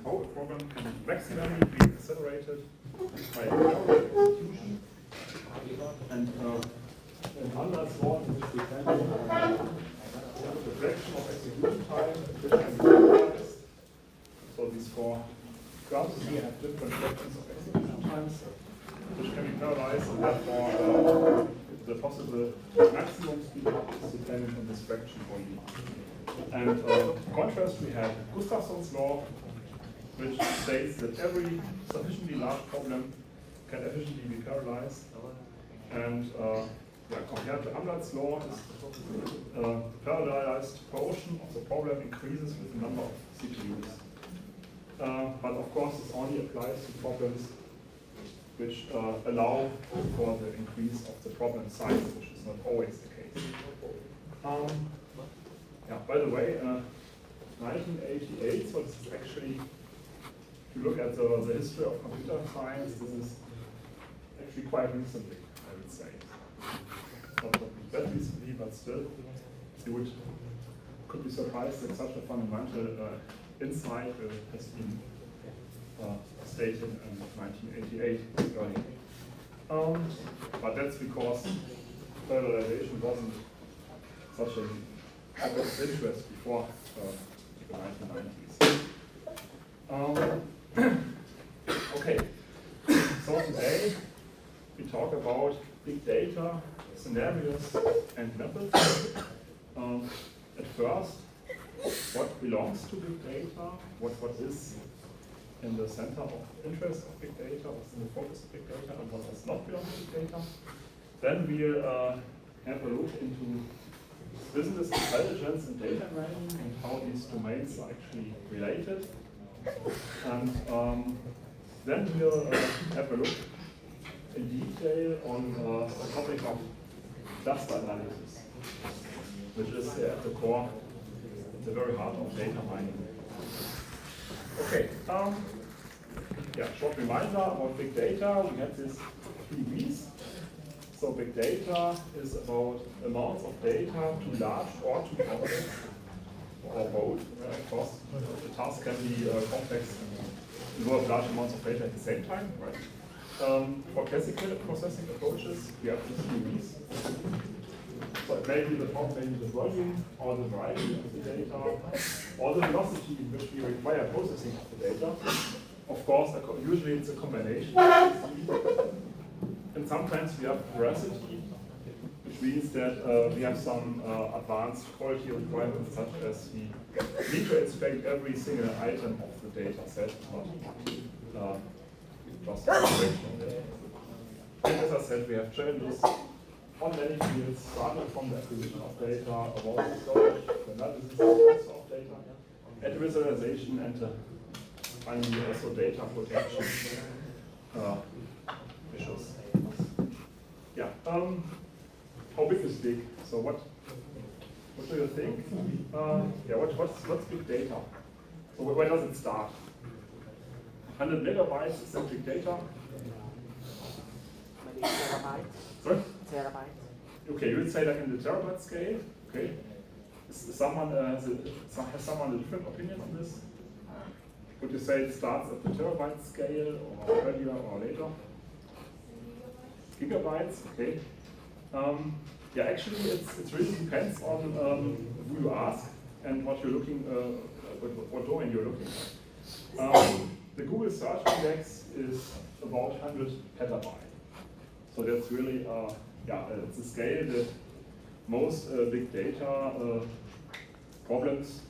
how a program can maximally be accelerated by parallel execution. And Amdahl's law, in which we can the fraction of execution time, which can be realized. So these four graphs here have different fractions of execution times, which can be parallelized, and therefore the possible maximum speed up is dependent on this fraction only. And in contrast, we have Gustafson's law, which states that every sufficiently large problem can efficiently be parallelized. And compared to Amdahl's law, the parallelized portion of the problem increases with the number of CPUs. But of course, this only applies to problems which allow for the increase of the problem size, which is not always the case. By the way, 1988, so this is actually, if you look at the history of computer science, this is actually quite recently, I would say. Not that recently, but still, you could be surprised that such a fundamental insight has been stated in 1988 early. But that's because parallelization wasn't such an topic of interest before the 1990s. Okay, so today we talk about big data, scenarios, and methods. At first, what belongs to big data, what is in the center of interest of big data, what's in the focus of big data, and what does not belong to big data. Then we'll have a look into business intelligence and data mining and how these domains are actually related. And then we'll have a look in detail on the topic of cluster analysis, which is at the core, at the very heart of data mining. Okay, short reminder about big data. We have these 3 V's. So big data is about amounts of data too large or too complex, or both. Of course, the task can be complex and involve large amounts of data at the same time, right? For classical processing approaches, we have these 3 V's. So it may be the form, maybe the volume, or the variety of the data, or the velocity in which we require processing of the data. Of course, usually it's a combination. And sometimes we have veracity, which means that we have some advanced quality requirements, such as we need to inspect every single item of the data set, not just a fraction of it. And as I said, we have challenges on many fields, starting from the acquisition of data, about the storage, the analysis of data, and visualization, and finally also data protection issues. How big is big? So what do you think? What's big data? So where does it start? 100 megabytes is that big data? Maybe terabytes. Sorry? Terabytes. Okay, you would say that in the terabyte scale. Okay. Has someone a different opinion on this? Would you say it starts at the terabyte scale, or earlier or later? Gigabytes, okay. Actually, it really depends on who you ask and what you're looking, what domain you're looking at. The Google Search Index is about 100 petabyte. So that's really, it's a scale that most big data problems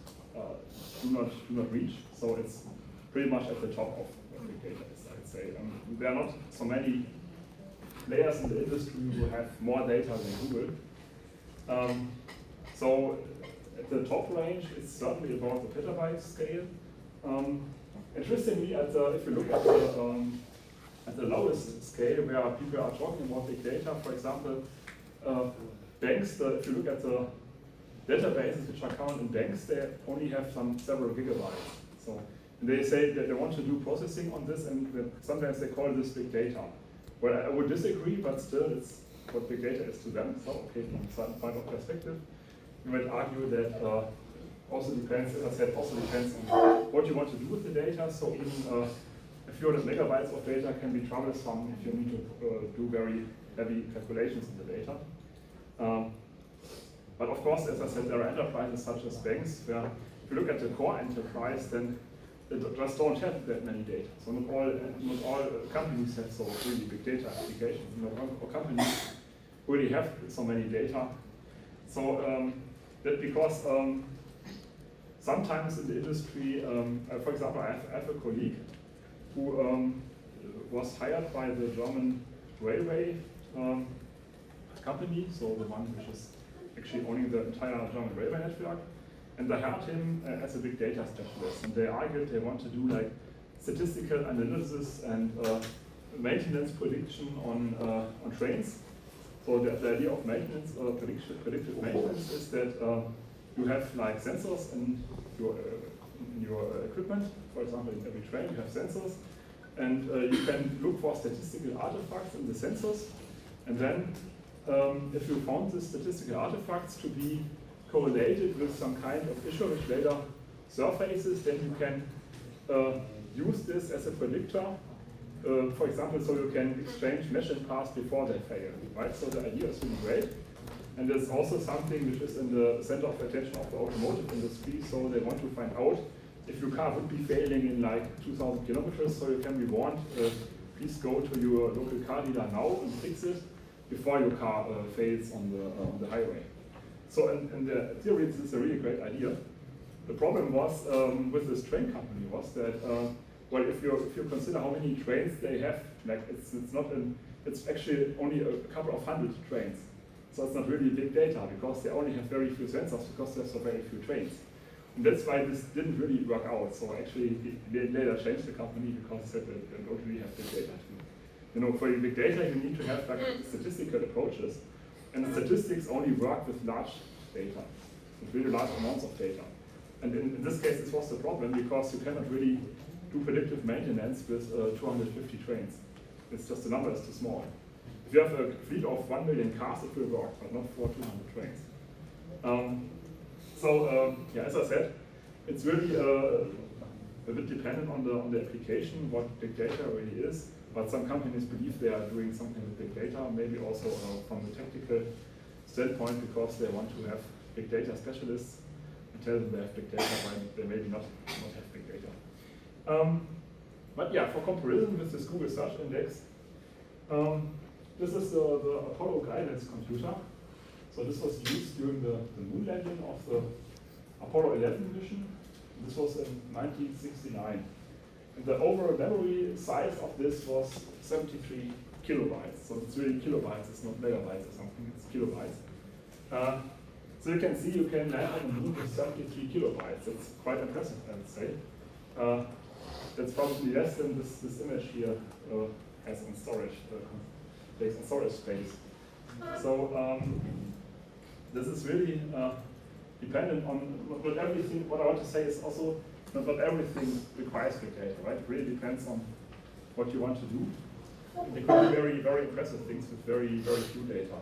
do not reach. So it's pretty much at the top of big data, I'd say. There are not so many players in the industry who have more data than Google. So at the top range, it's certainly about the petabyte scale. Interestingly, if you look at the lowest scale, where people are talking about big data, for example, banks. If you look at the databases which are common in banks, they only have several gigabytes. So they say that they want to do processing on this, and sometimes they call this big data. Well, I would disagree, but still, it's what big data is to them. So, okay, from some point of perspective, you might argue that also depends, as I said, also depends on what you want to do with the data. So even a few hundred megabytes of data can be troublesome if you need to do very heavy calculations in the data. But of course, as I said, there are enterprises such as banks where if you look at the core enterprise, then they just don't have that many data. So not all companies have so really big data applications. Not all companies really have so many data. So that because sometimes in the industry, for example, I have a colleague who was hired by the German railway company, so the one which is actually owning the entire German railway network. And they hired him as a big data specialist. And they argued they want to do like statistical analysis and maintenance prediction on trains. So the idea of maintenance, predictive maintenance is that you have like sensors in your equipment. For example, in every train you have sensors. And you can look for statistical artifacts in the sensors. And then if you found the statistical artifacts to be correlated with some kind of issue which later surfaces, then you can use this as a predictor. For example, so you can exchange machine parts before they fail, right? So the idea is really great. And it's also something which is in the center of attention of the automotive industry. So they want to find out if your car would be failing in like 2,000 kilometers, so you can be warned, please go to your local car dealer now and fix it before your car fails on the highway. So in the theory, this is a really great idea. The problem was with this train company was that well, if you consider how many trains they have, like it's actually only a couple of hundred trains. So it's not really big data because they only have very few sensors because there's so very few trains. And that's why this didn't really work out. So actually they later changed the company because they said they don't really have big data. You know, for big data you need to have like statistical approaches. And the statistics only work with large data, with really large amounts of data. And in this case, this was the problem because you cannot really do predictive maintenance with 250 trains. It's just the number is too small. If you have a fleet of 1 million cars, it will work, but not for 200 trains. Yeah, as I said, it's really a bit dependent on the application, what big data really is. But some companies believe they are doing something with big data, maybe also from the technical standpoint, because they want to have big data specialists and tell them they have big data, but they maybe not have big data. But yeah, for comparison with this Google Search Index, this is the Apollo guidance computer. So this was used during the moon landing of the Apollo 11 mission. This was in 1969. And the overall memory size of this was 73 kilobytes. So it's really kilobytes, it's not megabytes or something, it's kilobytes. So you can see you can land on the moon with 73 kilobytes. That's quite impressive, I would say. That's probably less than this image here has on storage, takes on storage space. So this is really dependent on not everything. What I want to say is also not everything requires big data, right? It really depends on what you want to do. They could be very, very impressive things with very, very few data.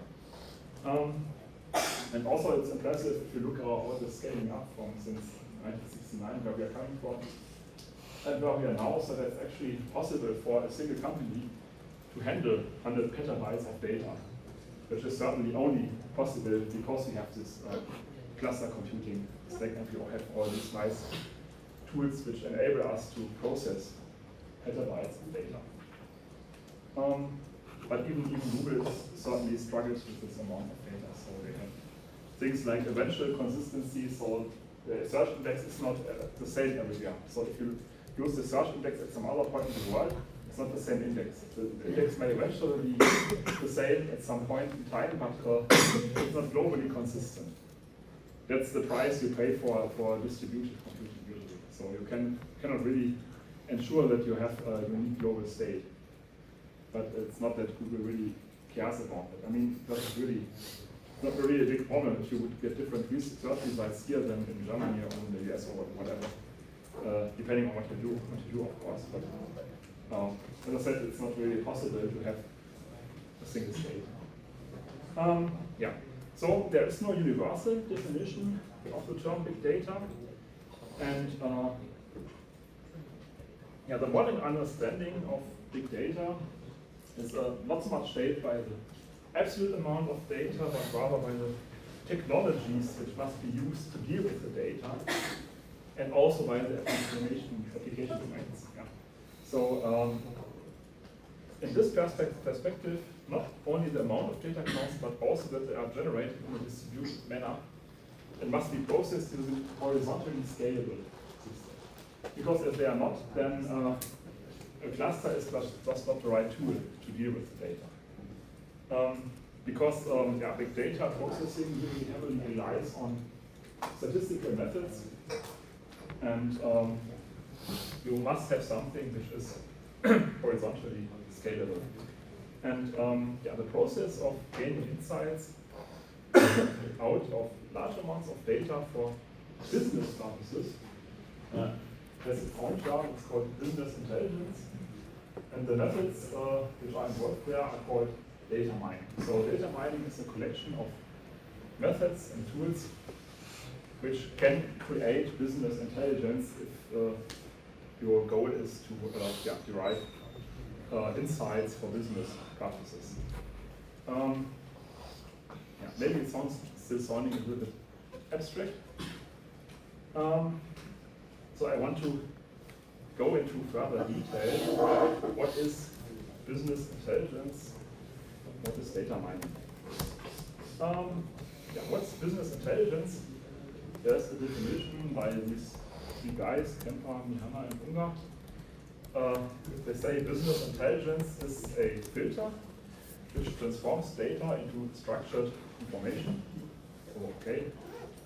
And also it's impressive if you look at all the scaling up from since 1969, where we are coming from, and where we are now. So that's actually possible for a single company to handle 100 petabytes of data, which is certainly only possible because we have this cluster computing stack and we all have all these nice tools which enable us to process petabytes of data. But even Google certainly struggles with this amount of data. So they have things like eventual consistency. So the search index is not the same everywhere. So if you use the search index at some other point in the world, it's not the same index. The index may eventually be the same at some point in time, but it's not globally consistent. That's the price you pay for distributed computing usually. So you cannot really ensure that you have a unique global state. But it's not that Google really cares about it. I mean, that's really not really a big problem if you would get different search results here than in Germany or in the US or whatever, depending on what you do, of course. But as I said, it's not really possible to have a single state. Yeah. So there is no universal definition of the term big data. And the modern understanding of big data is not so much shaped by the absolute amount of data, but rather by the technologies which must be used to deal with the data, and also by the application domains. Yeah. So in this perspective, not only the amount of data counts, but also that they are generated in a distributed manner and must be processed using horizontally scalable systems. Because if they are not, then a cluster is just not the right tool to deal with the data. Because big data processing really heavily relies on statistical methods, and you must have something which is horizontally scalable. And the process of gaining insights out of large amounts of data for business purposes has its own term. It's called business intelligence, and the methods which are involved there are called data mining. So data mining is a collection of methods and tools which can create business intelligence if your goal is to derive insights for business purposes. Maybe it sounds still sounding a little bit abstract. So I want to go into further detail. What is business intelligence? What is data mining? What's business intelligence? There's a definition by these three guys, Kemper, Mihana, and Unger. They say business intelligence is a filter which transforms data into structured information. So, okay.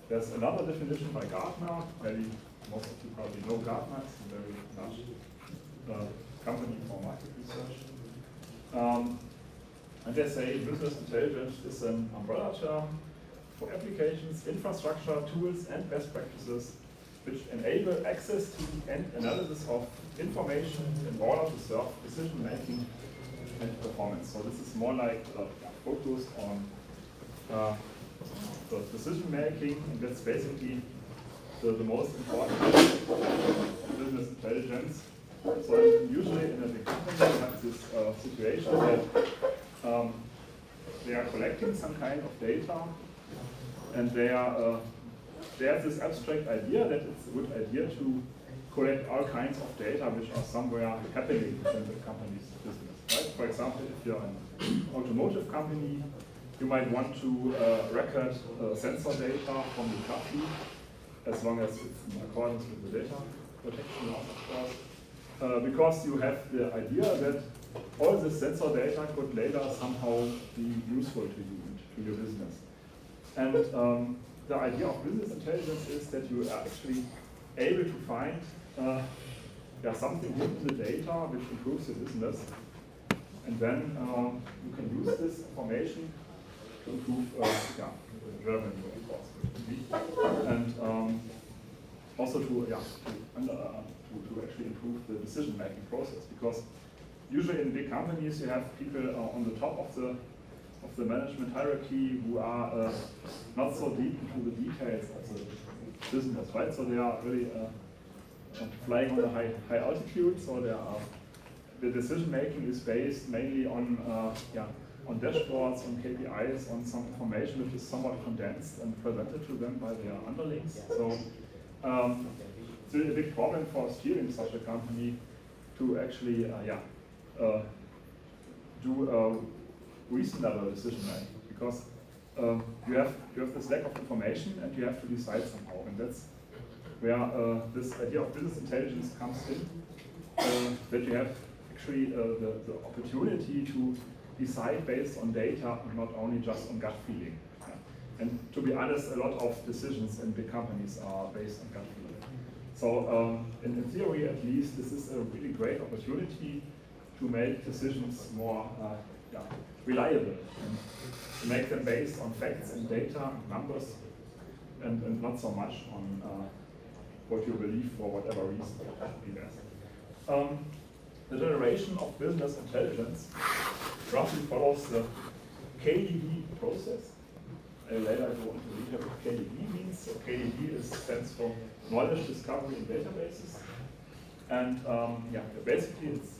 There's another definition by Gartner. Maybe most of you probably know Gartner. It's a very large company for market research. And they say business intelligence is an umbrella term for applications, infrastructure, tools, and best practices which enable access to and analysis of information in order to serve decision making and performance. So this is more like focused on the decision making, and that's basically the most important business intelligence. So usually in a big company you have this situation that they are collecting some kind of data, and they have this abstract idea that it's a good idea to collect all kinds of data which are somewhere happening within the company's business. Right? For example, if you're an automotive company, you might want to record sensor data from the car fleet, as long as it's in accordance with the data protection laws, of course, because you have the idea that all this sensor data could later somehow be useful to you and to your business. And the idea of business intelligence is that you are actually able to find something in the data which improves your business, and then you can use this information to improve revenue, of course, and also to actually improve the decision-making process. Because usually in big companies you have people on the top of the management hierarchy who are not so deep into the details of the business, right? So they are really flying on a high altitude. So the decision making is based mainly on dashboards, on KPIs, on some information which is somewhat condensed and presented to them by their underlings. So it's really a big problem for steering such a company to actually do reasonable decision making, because you have this lack of information and you have to decide somehow, and that's where this idea of business intelligence comes in. That you have actually the opportunity to decide based on data and not only just on gut feeling. Yeah. And to be honest, a lot of decisions in big companies are based on gut feeling. So in theory, at least, this is a really great opportunity to make decisions more reliable and to make them based on facts and data and numbers, and not so much on what you believe for whatever reason be there. The generation of business intelligence roughly follows the KDB process. later I go into detail what KDB means. So KDB stands for Knowledge Discovery in Databases. And basically it's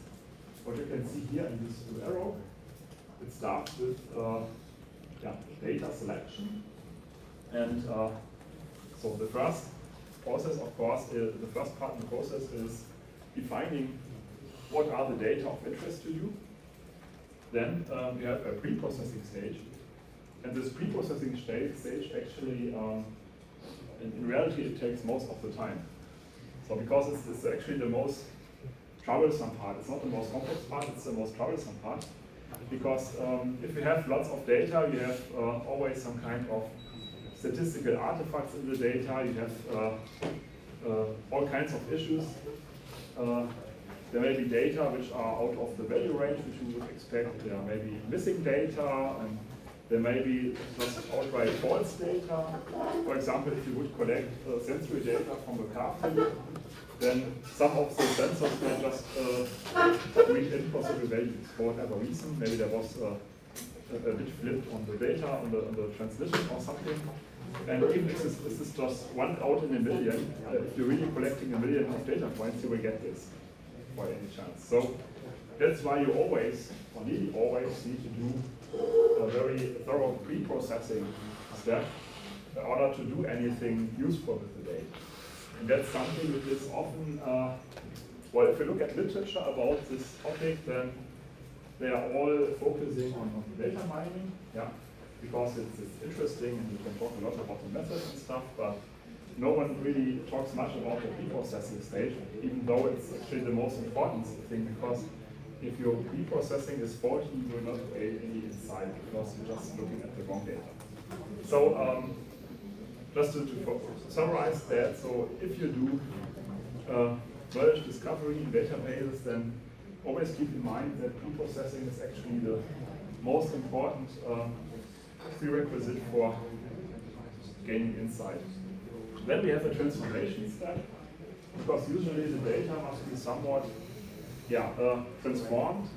what you can see here in this blue arrow. It starts with data selection. And so the first process, of course, the first part in the process is defining what are the data of interest to you. Then we have a pre-processing stage. And this pre-processing stage actually, in reality, it takes most of the time. So because it's actually the most troublesome part. It's not the most complex part, it's the most troublesome part. Because if you have lots of data, you have always some kind of statistical artifacts in the data, you have all kinds of issues. There may be data which are out of the value range which you would expect. There may be missing data, and there may be just outright false data. For example, if you would collect sensory data from a car fleet, then some of the sensors may just read impossible values for whatever reason. Maybe there was a bit flipped on the data, on the transmission or something. And even if this is just 1 out in a million, if you're really collecting a million of data points, you will get this by any chance. So that's why you always, or nearly always, need to do a very thorough pre-processing step in order to do anything useful with the data. And that's something which is often, well, if you look at literature about this topic, then they are all focusing on data mining, because it's interesting and you can talk a lot about the methods and stuff, but no one really talks much about the pre-processing stage, even though it's actually the most important thing, because if your pre-processing is faulty, you will not gain any insight because you're just looking at the wrong data. So just to summarize that, so if you do knowledge discovery in databases, then always keep in mind that pre-processing is actually the most important prerequisite for gaining insight. Then we have a transformation step, because usually the data must be somewhat transformed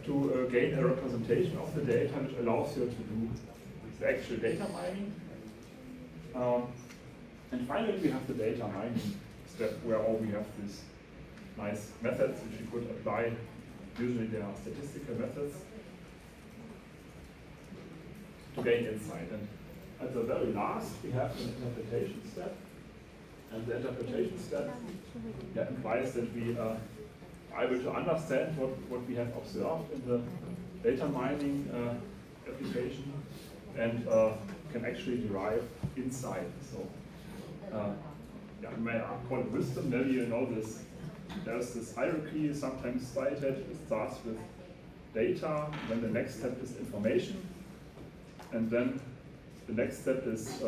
to gain a representation of the data which allows you to do the actual data mining. And finally we have the data mining step where we have these nice methods which you could apply. Usually they are statistical methods to gain insight. And at the very last we have an interpretation step. And the interpretation step implies that we are able to understand what we have observed in the data mining application and can actually derive insight. So you may call it wisdom. Maybe you know this. There's this hierarchy sometimes cited. It starts with data, then the next step is information, and then the next step is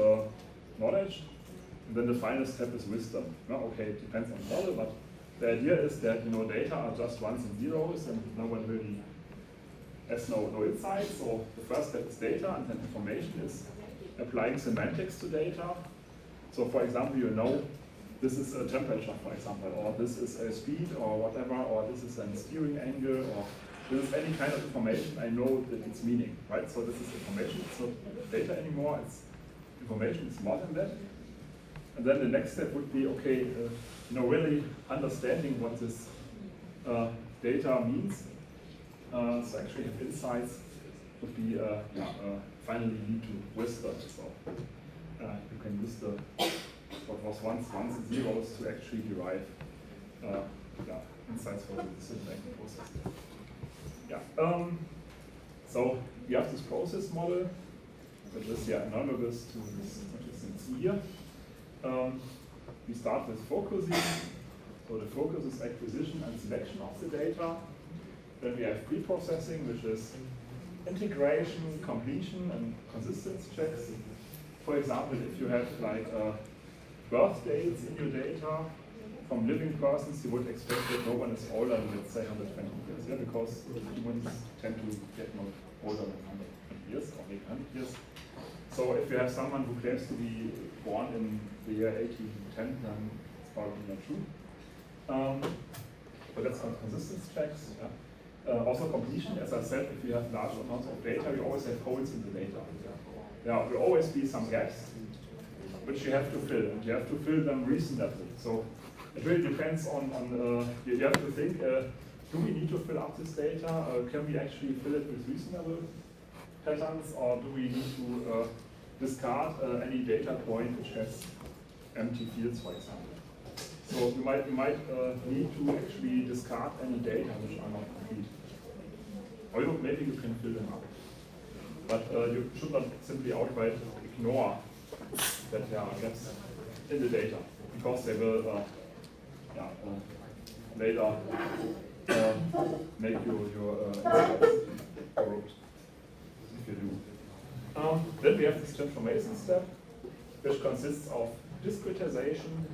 knowledge, and then the final step is wisdom. Okay, it depends on the model, but the idea is that data are just ones and zeros, and no one really has no insight. So the first step is data, and then information is applying semantics to data. So for example, this is a temperature, for example, or this is a speed, or whatever, or this is a steering angle, or this is any kind of information. I know that it's meaning, right? So this is information. It's not data anymore. It's information. It's more than that. And then the next step would be, okay, really understanding what this data means. So actually have insights would be finally lead to wisdom. So you can use what was once and zeros to actually derive insights for the decision-making process. So we have this process model, which is analogous to this, what you can see here. We start with focusing. So the focus is acquisition and selection of the data. Then we have pre-processing, which is integration, completion, and consistency checks. For example, if you have birth dates in your data from living persons, you would expect that no one is older than, let's say, 120 years, because humans tend to get no older than 120 years or maybe 100 years. So if you have someone who claims to be born in the year 1810, then it's probably not true. But that's on consistency checks. Also completion, as I said, if you have large amounts of data, you always have holes in the data. There will always be some gaps which you have to fill, and you have to fill them reasonably. So it really depends on you have to think, do we need to fill up this data? Can we actually fill it with reasonable patterns, or do we need to discard any data point which has empty fields, for example? So you might need to actually discard any data which are not complete. Or maybe you can fill them up. But you should not simply outright ignore that there are gaps in the data, because they will later make your insights corrupt if you do. Then we have this transformation step, which consists of discretization,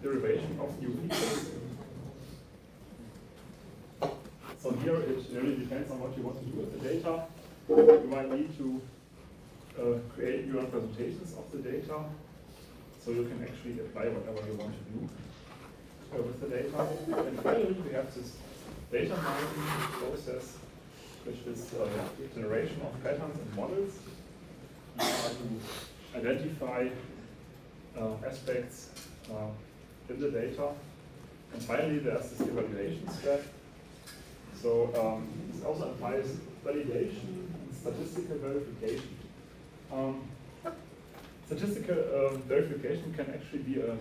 derivation of new features. So here it really depends on what you want to do with the data. You might need to create new representations of the data, so you can actually apply whatever you want to do with the data. And finally, we have this data mining process, which is generation of patterns and models to identify aspects in the data. And finally, there's this evaluation step. So this also implies validation and statistical verification. Statistical verification can actually be an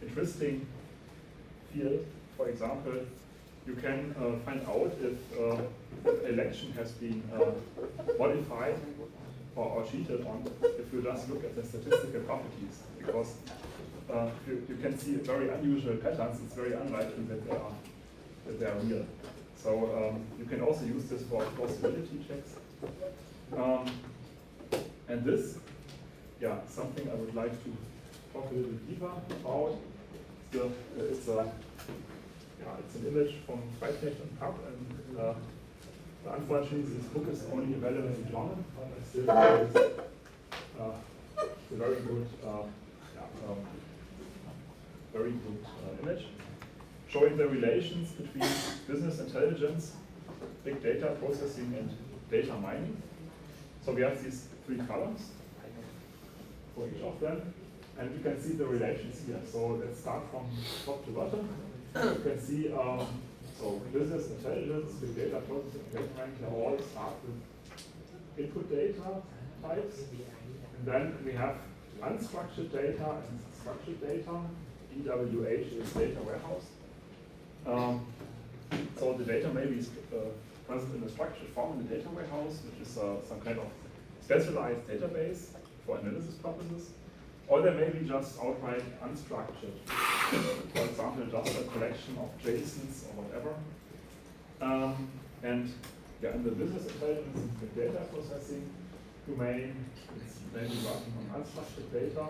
interesting field. For example, you can find out if an election has been modified or cheated on if you just look at the statistical properties, because you can see very unusual patterns. It's very unlikely that they are real. So you can also use this for plausibility checks. And this, something I would like to talk a little bit deeper about. It's an image from Freiknecht and Papp, and unfortunately this book is only available in German, but I still think it's a very good image, showing the relations between business intelligence, big data processing, and data mining. So we have these three columns for each of them, and you can see the relations here. So let's start from top to bottom. You can see so business intelligence, big data processing, and data mining can all start with input data types, and then we have unstructured data and structured data. DWH is data warehouse. So the data may be present in a structured form in the data warehouse, which is some kind of specialized database for analysis purposes, or they may be just outright unstructured. For example, just a collection of JSONs or whatever. And in the business intelligence and data processing domain, it's mainly working on unstructured data,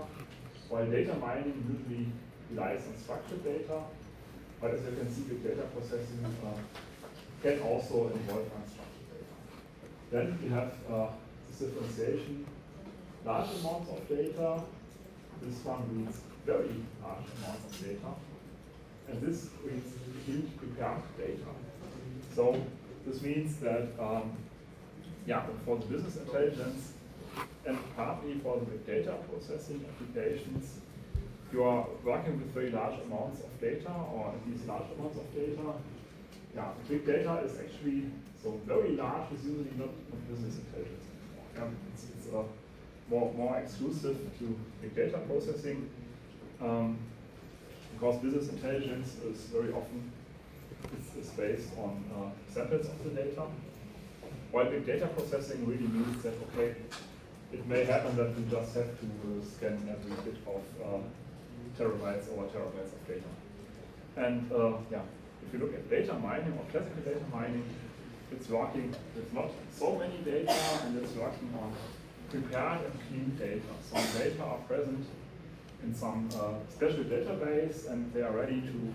while data mining usually relies on structured data. But as you can see, big data processing can also involve unstructured data. Then we have this differentiation, large amounts of data. This one means very large amounts of data. And this means huge prepared data. So this means that for the business intelligence and partly for the big data processing applications, you are working with very large amounts of data, or at least large amounts of data. Big data is actually, so very large is usually not business intelligence anymore. It's more exclusive to big data processing, because business intelligence is very often is based on samples of the data, while big data processing really means that, okay, it may happen that we just have to scan every bit of terabytes over terabytes of data. And if you look at data mining or classical data mining, it's working with not so many data, and it's working on prepared and clean data. Some data are present in some special database, and they are ready to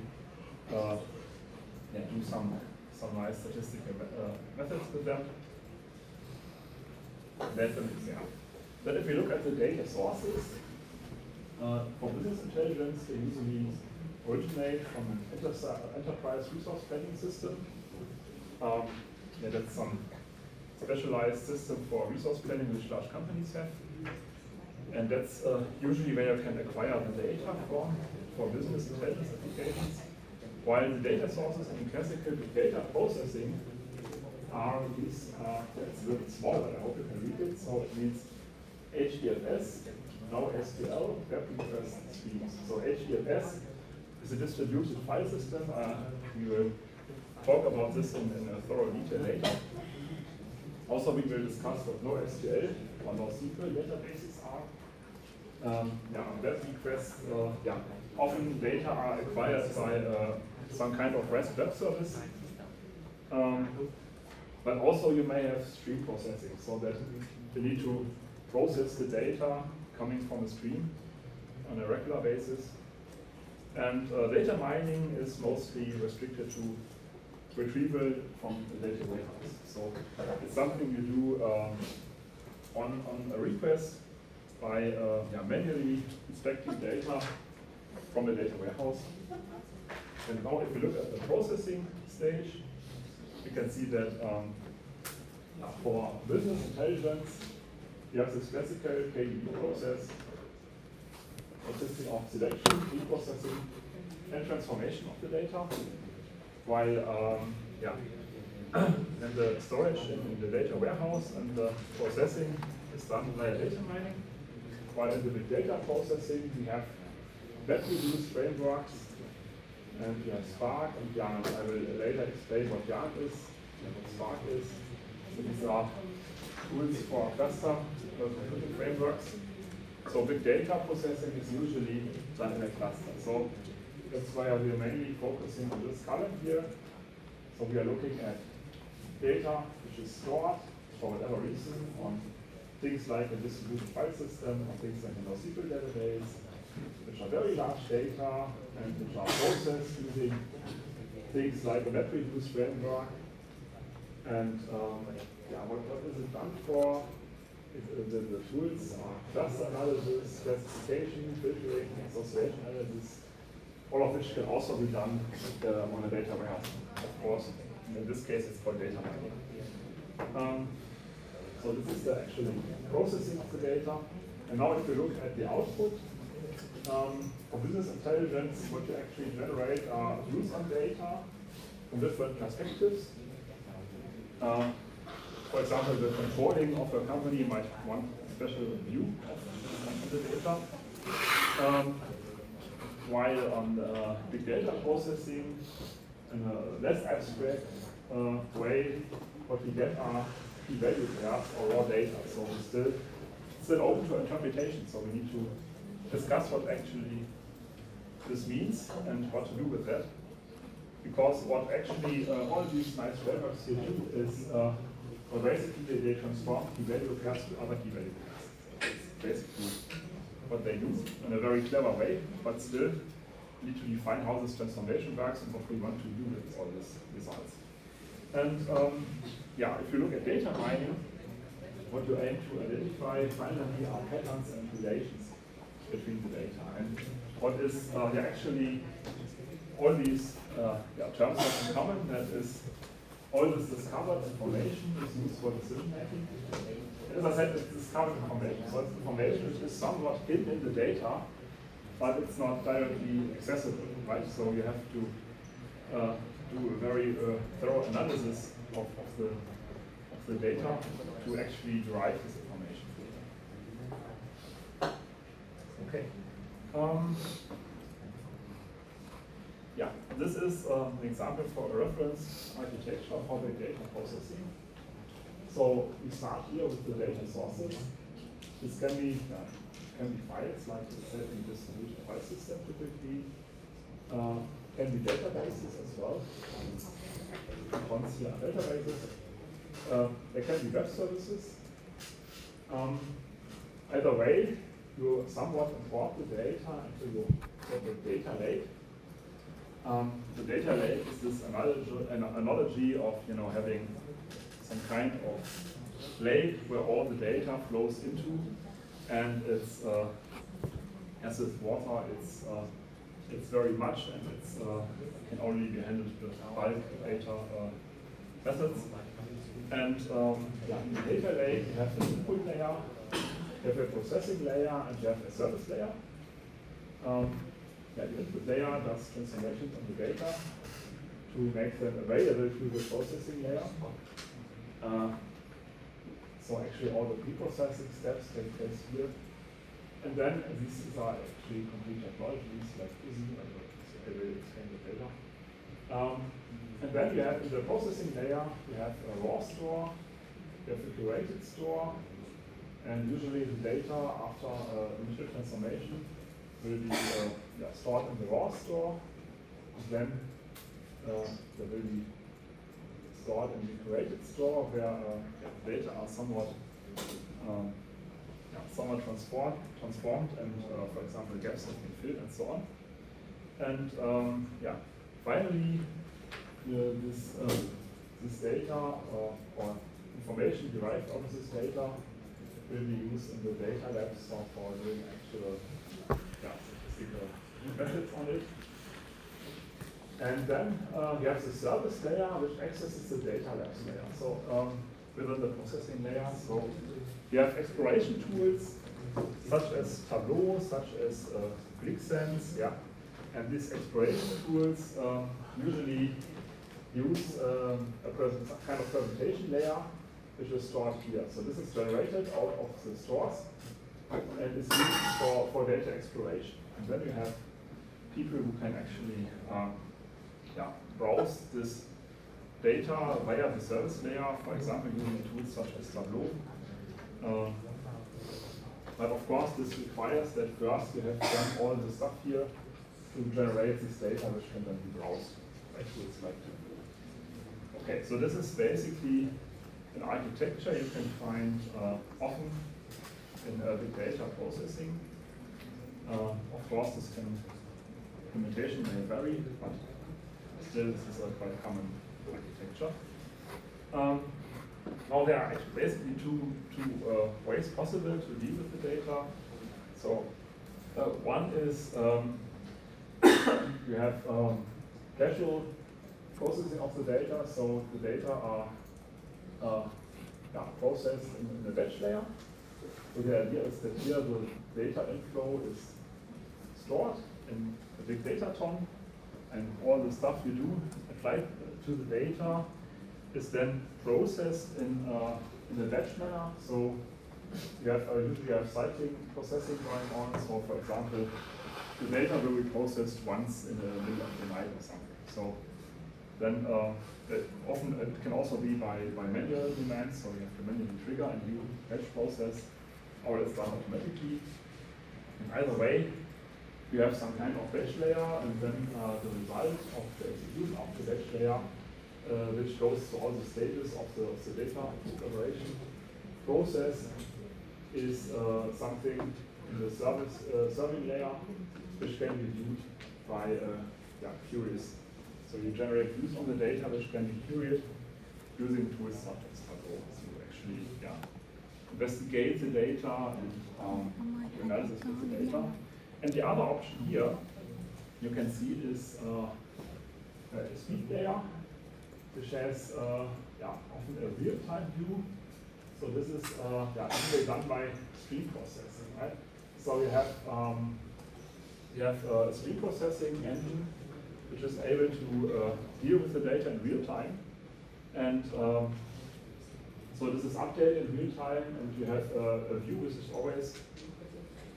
do some nice statistical methods with them. That's an example. Then if we look at the data sources, for business intelligence, they usually originate from an enterprise resource planning system. that's some specialized system for resource planning which large companies have. And that's usually where you can acquire the data for business intelligence applications. While the data sources in classical big data processing are these, it's a little smaller, I hope you can read it. So it means HDFS, NoSQL, web request streams. So HDFS is a distributed file system. We will talk about this in a thorough detail later. Also, we will discuss what NoSQL or NoSQL databases are. Web requests, often data are acquired by some kind of REST web service. But also you may have stream processing, so that you need to process the data coming from a stream on a regular basis. And data mining is mostly restricted to retrieval from the data warehouse. So it's something you do on a request by manually inspecting data from the data warehouse. And now if we look at the processing stage, we can see that for business intelligence, you have this classical KDB process consisting of selection, reprocessing, and transformation of the data. While then the storage in the data warehouse and the processing is done via data mining. While in the big data processing, we have MapReduce frameworks, and we have Spark and Yarn. I will later explain what Yarn is and what Spark is. So these are tools for cluster computing frameworks. So big data processing is usually done in a cluster. So that's why we are mainly focusing on this column here. So we are looking at data which is stored for whatever reason on things like a distributed file system, or things like a NoSQL database, which are very large data and which are processed using things like a MapReduce framework. And what is it done for? The tools are cluster analysis, classification, filtering, association analysis, all of which can also be done on a data warehouse. Of course, in this case, it's called data mining. So this is the actual processing of the data. And now if we look at the output, for business intelligence, what you actually generate are views on data from different perspectives. For example, the controlling of a company might want a special view of the data. While on the big data processing, in a less abstract way, what we get are key value pairs or raw data. So we're still open to interpretation. So we need to discuss what actually this means and what to do with that. Because what actually all these nice frameworks here do is basically they transform key value pairs to other key value pairs. That's basically what they do in a very clever way, but still need to define how this transformation works and what we want to do with all these results. And if you look at data mining, what you aim to identify finally are patterns and relations between the data. And what is actually all these terms have in common, that is all this discovered information is used for decision making. As I said, it's discovered information. So it's information which is somewhat hidden in the data, but it's not directly accessible, right? So you have to do a very thorough analysis of the data to actually derive this information. Okay. This is an example for a reference architecture for big data processing. So we start here with the data sources. This can be files, like we said, in distributed file system typically. Can be databases as well. Cons here are databases. There can be web services. Either way, you somewhat import the data into your data lake. The data lake is this analogy of having some kind of lake where all the data flows into, and it's as with water, it's very much, and it's can only be handled with bulk data methods. And in the data lake, you have the input layer, you have a processing layer, and you have a service layer. The input layer does transformations on the data to make them available to the processing layer. So actually all the pre-processing steps take place here. And then these are actually complete topologies like easy, I will explain it later. And then you have in the processing layer, you have a raw store, you have a curated store, and usually the data after initial transformation will be stored in the raw store. And then there will be stored in the curated store where data are somewhat transformed and for example gaps have been filled and so on. And finally this data or information derived out of this data will be used in the data labs for doing actual statistical methods on it. And then we have the service layer, which accesses the data labs layer. So within the processing layer, so we have exploration tools such as Tableau, such as ClickSense, and these exploration tools usually use a kind of presentation layer, which is stored here. So this is generated out of the stores and is used for data exploration. And then you have people who can actually browse this data via the service layer, for example, using tools such as Tableau. But of course, this requires that first you have done all the stuff here to generate this data, which can then be browsed by tools like Tableau. Okay, so this is basically an architecture you can find often in big data processing. Of course, this implementation may vary, but still this is a quite common architecture. Now there are actually basically two ways possible to deal with the data. So one is you have casual processing of the data. So the data are processed in the batch layer. So the idea is that here the data inflow is stored in a big data ton, and all the stuff you do applied to the data is then processed in a batch manner. So you have usually have cycling processing going on. So for example, the data will be processed once in the middle of the night or something. So then often it can also be by manual demands. So you have to manually trigger a new batch process, or it's done automatically. In either way, you have some kind of batch layer, and then the result of the execution of the batch layer, which goes to all the stages of the data operation process, is something in the serving layer, which can be viewed by queries. So you generate views on the data, which can be queried using tools such as Tableau to actually investigate the data and analysis of the data. And the other option here, you can see, is a speed layer, which has often a real-time view. So this is usually done by stream processing, right? So you have a stream processing engine which is able to deal with the data in real time, and so this is updated in real time, and you have a view which is always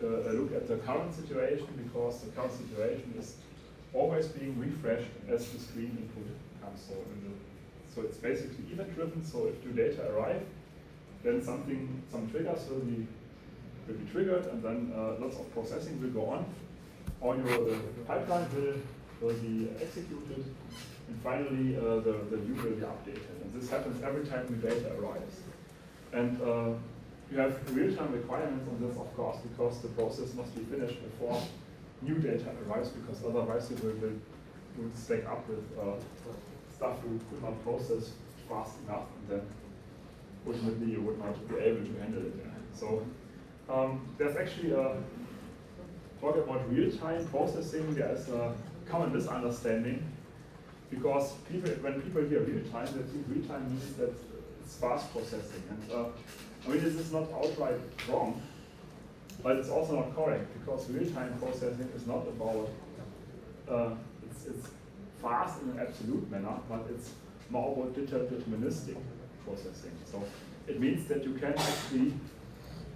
a look at the current situation, because the current situation is always being refreshed as the stream input comes. So it's basically event driven. So if new data arrive, then some triggers will be triggered, and then lots of processing will go on. Or the pipeline will be executed, and finally the view will be updated. And this happens every time new data arrives. And you have real-time requirements on this, of course, because the process must be finished before new data arrives, because otherwise you will stack up with stuff you could not process fast enough, and then ultimately you would not be able to handle it. So there's actually talking about real-time processing, there is a common misunderstanding because when people hear real time, they think real time means that it's fast processing. And I mean, this is not outright wrong, but it's also not correct, because real time processing is not about, it's fast in an absolute manner, but it's more about deterministic processing. So it means that you can actually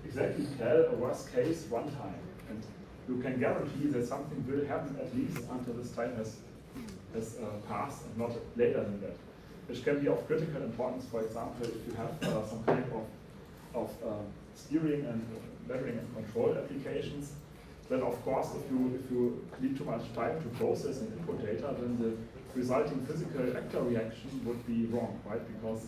exactly tell a worst case one time, and you can guarantee that something will happen at least until this time has passed, and not later than that. Which can be of critical importance, for example, if you have some kind of steering and measuring and control applications. Then, of course, if you need too much time to process and input data, then the resulting physical actor reaction would be wrong, right? Because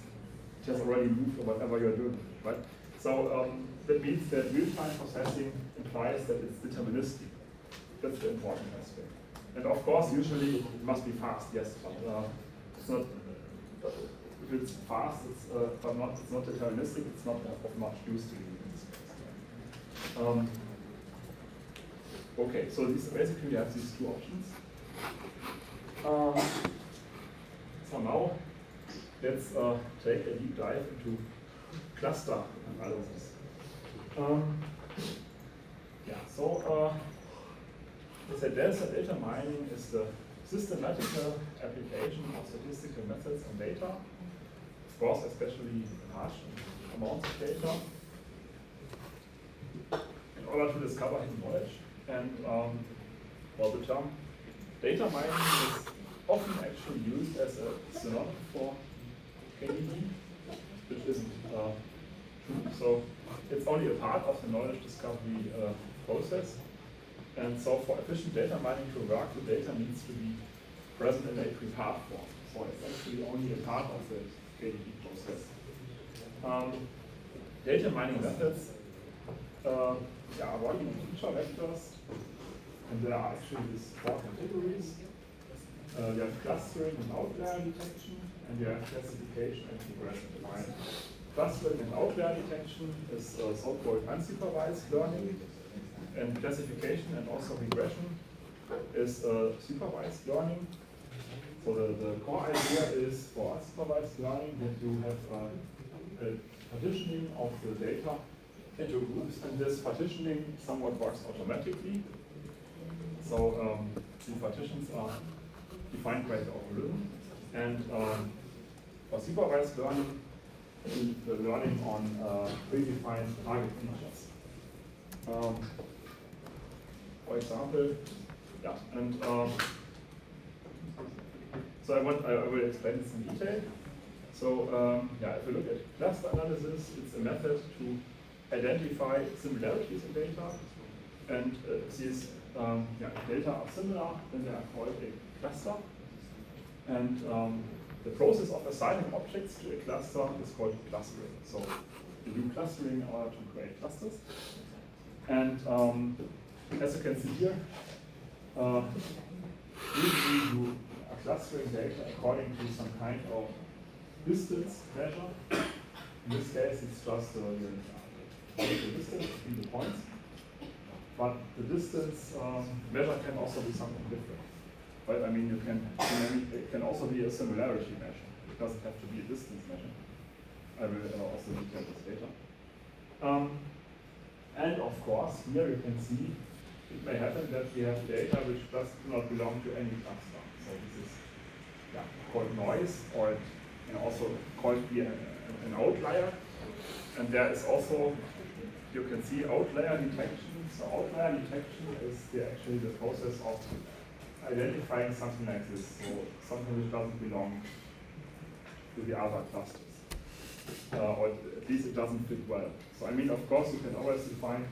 it has already moved or whatever you're doing, right? So that means that real-time processing implies that it's deterministic. That's the important aspect. And of course, usually it must be fast, yes, but it's not. If it's fast, it's not deterministic. It's not of much use to you in this case. Okay, so basically you have these two options. So now let's take a deep dive into cluster analysis. I said data mining is the systematical application of statistical methods on data, of course, especially large amounts of data, in order to discover hidden knowledge. And the term data mining is often actually used as a synonym for KDD, which isn't true. So it's only a part of the knowledge discovery process. And so for efficient data mining to work, the data needs to be present in a prepared form. So it's actually only a part of the KDD process. Data mining methods are working on feature vectors, and there are actually these four categories. You have clustering and outlier detection, and you have classification and regression. Clustering and outlier detection is so-called unsupervised learning, and classification and also regression is supervised learning. So the core idea is for unsupervised learning that you have a partitioning of the data into groups, and this partitioning somewhat works automatically. So the partitions are defined by the algorithm, and for supervised learning, the learning on predefined target features. For example, so I will explain this in detail. So if we look at cluster analysis, it's a method to identify similarities in data, and if these data are similar, then they are called a cluster. And the process of assigning objects to a cluster is called clustering. So you do clustering in order to create clusters. And as you can see here, usually you are clustering data according to some kind of distance measure. In this case, it's just the distance between the points. But the distance measure can also be something different. Right? I mean, it can also be a similarity measure. It doesn't have to be a distance measure. I will also detail this later. And of course, here you can see it may happen that we have data which does not belong to any cluster. So this is called noise, or it can also called be an outlier. And there is also, you can see outlier detection. So outlier detection is actually the process of identifying something like this, so something which doesn't belong to the other clusters. Or at least it doesn't fit well. So I mean, of course, you can always define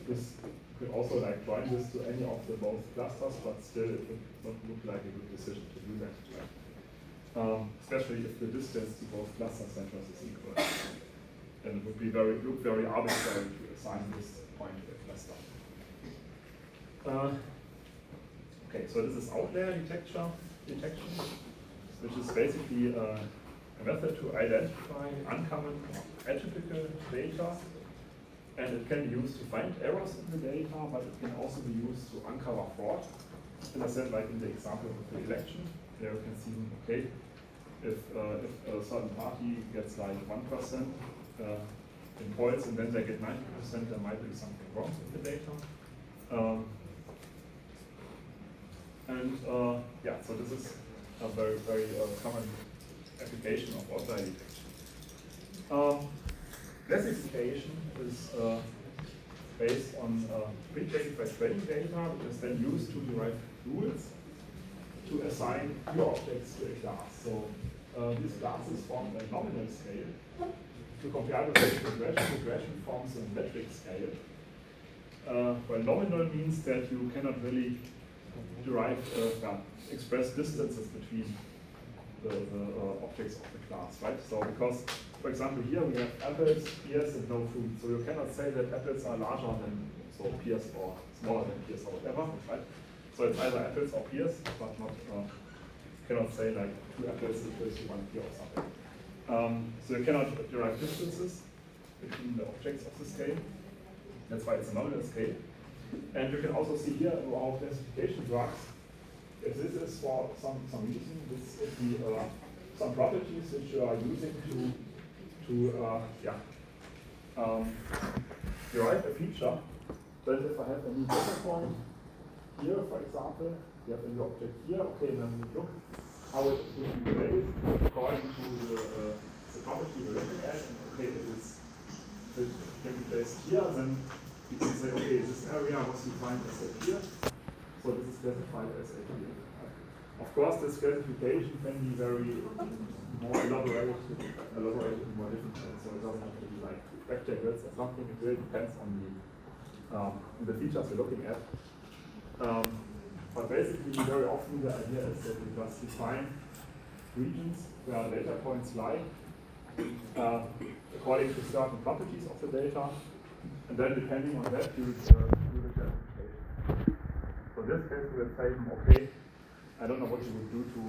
this, you could also like join this to any of the both clusters, but still it would not look like a good decision to do that. Right? Especially if the distance to both cluster centers is equal. Then it would be look very arbitrary to assign this point to a cluster. Okay, so this is outlier detection, which is basically a method to identify uncommon or atypical data, and it can be used to find errors in the data, but it can also be used to uncover fraud. As I said, like in the example of the election, there you can see, okay, if a certain party gets like 1% in points and then they get 90%, there might be something wrong with the data. Yeah, so this is a very, very common application of outlier detection. Classification is based on pre-classified training data, which is then used to derive rules to assign pure objects to a class. So these classes form a nominal scale. To compare with regression forms a metric scale. Where nominal means that you cannot really derive, express distances between the objects of the class, right? So because, for example, here we have apples, pears, and no fruit. So you cannot say that apples are larger than pears or smaller than pears or whatever, right? So it's either apples or pears, but not cannot say like 2 apples equals to 1 pear or something. So you cannot derive distances between the objects of the scale. That's why it's a nominal scale. And you can also see here how classification works. If this is for some reason, this is some properties which you are using to derive a feature. Then if I have a new data point here, for example, you have a new object here, okay, then we look how it will be related according to the property we're looking at, and okay, it can be placed here, then you can say, okay, this area was defined as a here, so this is classified as a here. Of course, this classification can be very more elaborated in more different ways, so it doesn't have to be like rectangles or something, it really depends on the features you're looking at. But basically, very often the idea is that we just define regions where data points lie according to certain properties of the data, and then depending on that, you do the classification. So in this case, we will say, okay, I don't know what you would do to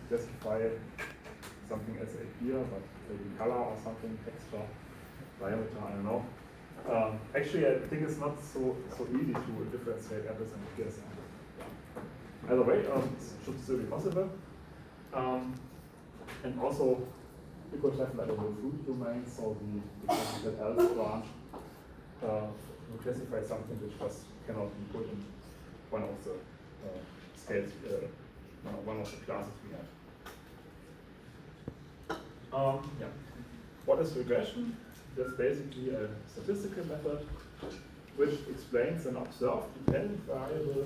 classify something as a here, but maybe color or something, texture, diameter, I don't know. Actually, I think it's not so easy to differentiate apples and pears. Either way, it should still be possible. And also, you could have like a fruit domain, so the classical else branch to classify something which just cannot be put in one of the scales, one of the classes we have. What is regression? That's basically a statistical method which explains an observed dependent variable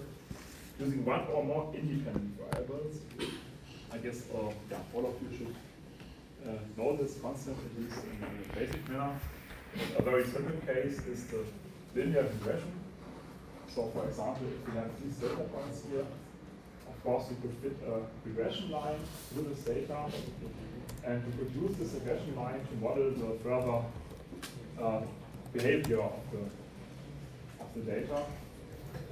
using one or more independent variables. I guess all of you should know this concept, at least in a basic manner. A very simple case is the linear regression. So for example, if we have these data points here, of course we could fit a regression line through this data, and we could use this regression line to model the further behavior of the data.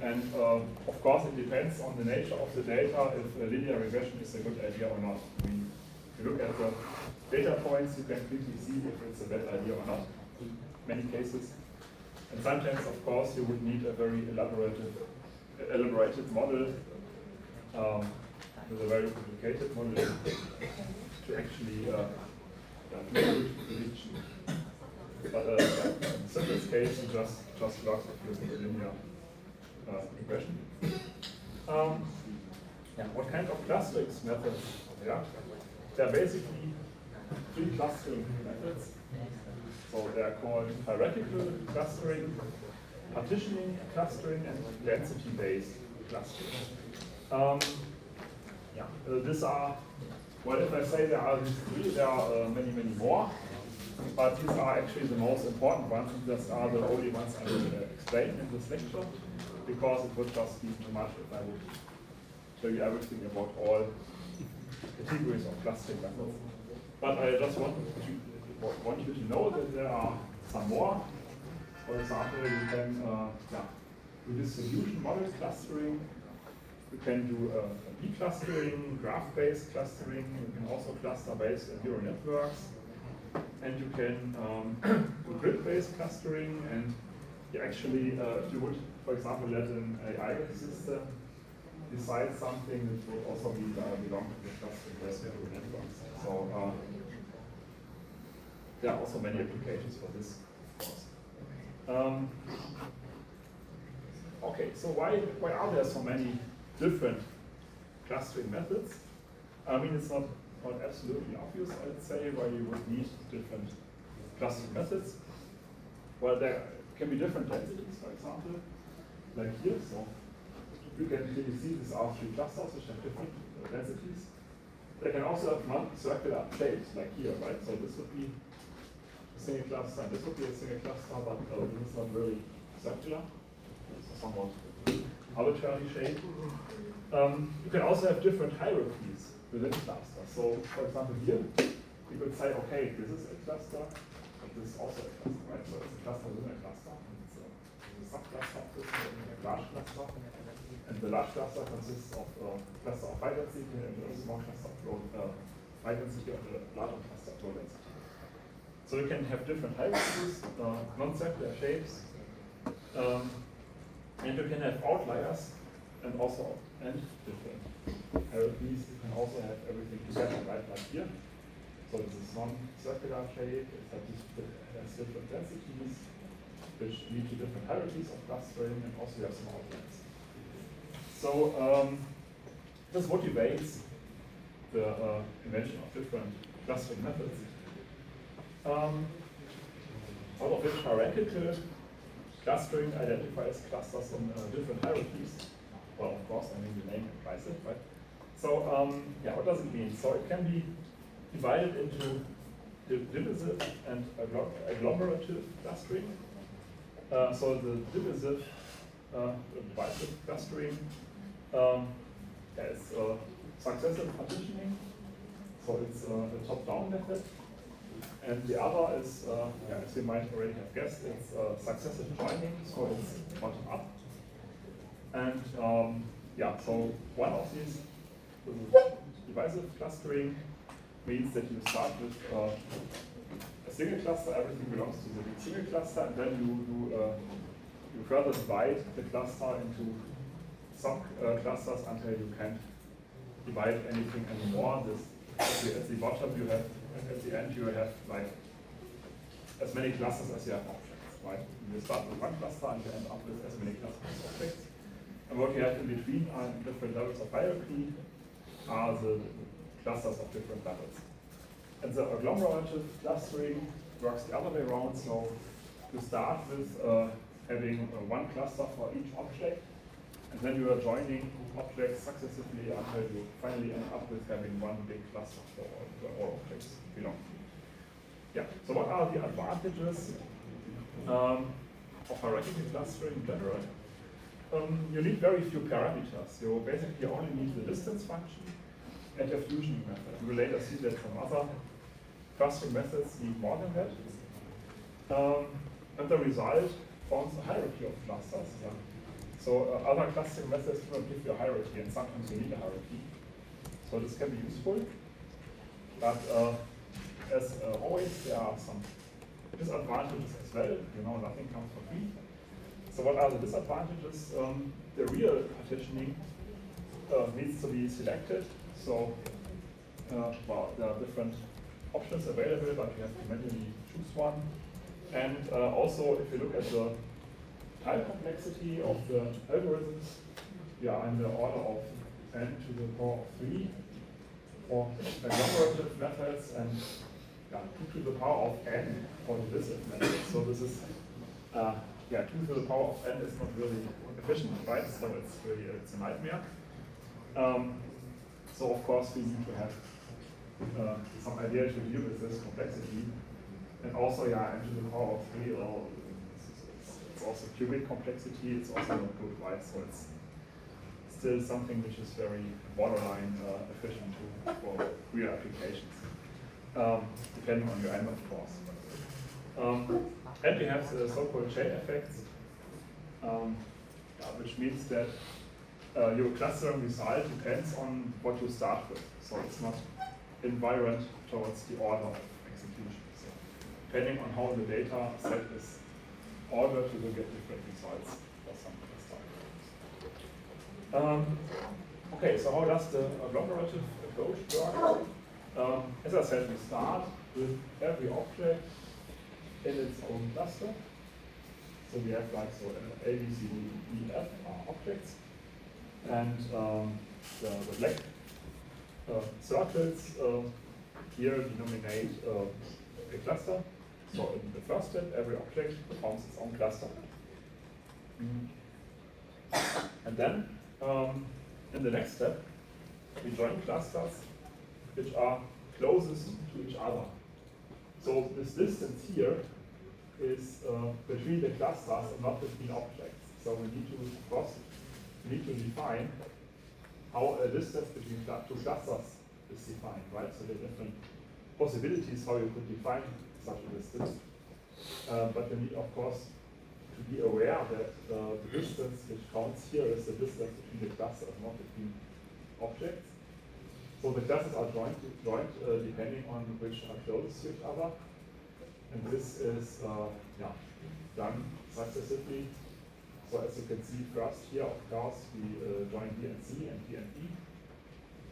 And of course it depends on the nature of the data if a linear regression is a good idea or not. I mean, if you look at the data points, you can quickly see if it's a bad idea or not in many cases. And sometimes, of course, you would need a very elaborated model with a very complicated model to actually make a good prediction. But in the simplest case, you just work with using a linear regression. What kind of clustering methods? There are basically 3 clustering methods. So they are called hierarchical clustering, partitioning clustering, and density-based clustering. These are, well, if I say there are these 3, there are many more. But these are actually the most important ones, and these are the only ones I will explain in this lecture, because it would just be too much if I would show you everything about all categories of clustering methods. But I just want you to know that there are some more. For example, you can do distribution model clustering. You can do B-clustering, graph-based clustering. You can also cluster based neural networks. And you can do grid-based clustering, and you actually, if you would, for example, let an AI system decide something, it would also belong to the clustering raspberry networks. So there are also many applications for this, of course. Okay, so why are there so many different clustering methods? I mean, it's not absolutely obvious, I'd say, why you would need different clustering methods. Well, there can be different densities, for example, like here. So you can clearly see these are three clusters which have different densities. They can also have non-circular shapes, like here, right? So this would be a single cluster, and this would be a single cluster, but this is not really circular. It's a somewhat arbitrary shape. You can also have different hierarchies within clusters. So, for example, here, you could say, okay, this is a cluster, but this is also a cluster, right? So it's a cluster within a cluster, and it's a subcluster of this, a large cluster. And the large cluster consists of a cluster of high density and a small cluster of high density and a larger cluster of low density. So you can have different hierarchies, non-circular shapes, and you can have outliers and different hierarchies. You can also have everything together, right? Like here. So this is non-circular shape, it has different densities, which lead to different hierarchies of clustering, and also you have some outliers. So this motivates the invention of different clustering methods, out of which hierarchical clustering identifies clusters in different hierarchies. Well, of course, I mean the name implies it, right? So yeah, what does it mean? So it can be divided into divisive and agglomerative clustering. So the divisive divisive clustering is successive partitioning, so it's a top-down method. And the other is, as you might already have guessed, it's successive joining, so it's bottom-up. And yeah, so one of these divisive clustering means that you start with a single cluster, everything belongs to the single cluster, and then you further divide the cluster into sub-clusters until you can't divide anything anymore. At the bottom you have, at the end you have like as many clusters as you have objects, right? You start with one cluster and you end up with as many clusters as objects. And what you have in between are different levels of hierarchy are the clusters of different levels. And the agglomerative clustering works the other way around, so you start with having one cluster for each object, and then you are joining objects successively until you finally end up with having one big cluster for all objects belong to. Yeah, so what are the advantages of hierarchical clustering in general? You need very few parameters. You basically only need the distance function and your fusion method. You will later see that some other clustering methods need more than that. And the result forms a hierarchy of clusters. Yeah. So other clustering methods do not give you a hierarchy, and sometimes you need a hierarchy. So this can be useful. But as always, there are some disadvantages as well. You know, nothing comes for free. So what are the disadvantages? The real partitioning needs to be selected. So well, there are different options available, but you have to manually choose one. And also, if you look at the time complexity of the algorithms, we are in the order of n to the power of 3 for agglomerative methods, and 2 to the power of n for divisive methods. So this is 2 to the power of n is not really efficient, right? So it's a nightmare. So of course we need to have some idea to deal with this complexity. And also, n to the power of 3, it's also cubic complexity, it's also not good, right? So it's still something which is very borderline efficient for real applications, depending on your end, of course. And we have the so-called chain effects, which means that your clustering result depends on what you start with. So it's not invariant towards the order of execution. So depending on how the data set is ordered, you will get different results for some cluster. Okay, so how does the agglomerative approach work? As I said, we start with every object in its own cluster. So we have like A, B, C, D, E, F are objects, and the black circles here denominate a cluster. So in the first step, every object forms its own cluster. And then, in the next step, we join clusters which are closest to each other. So this distance here is between the clusters and not between objects. So we need to define how a distance between two clusters is defined, right? So there are different possibilities how you could define such a distance. But you need, of course, to be aware that the distance which counts here is the distance between the clusters, not between objects. So the classes are joined depending on which are closest to each other. And this is done successively. So as you can see first here, of course, we join B and C and D and E.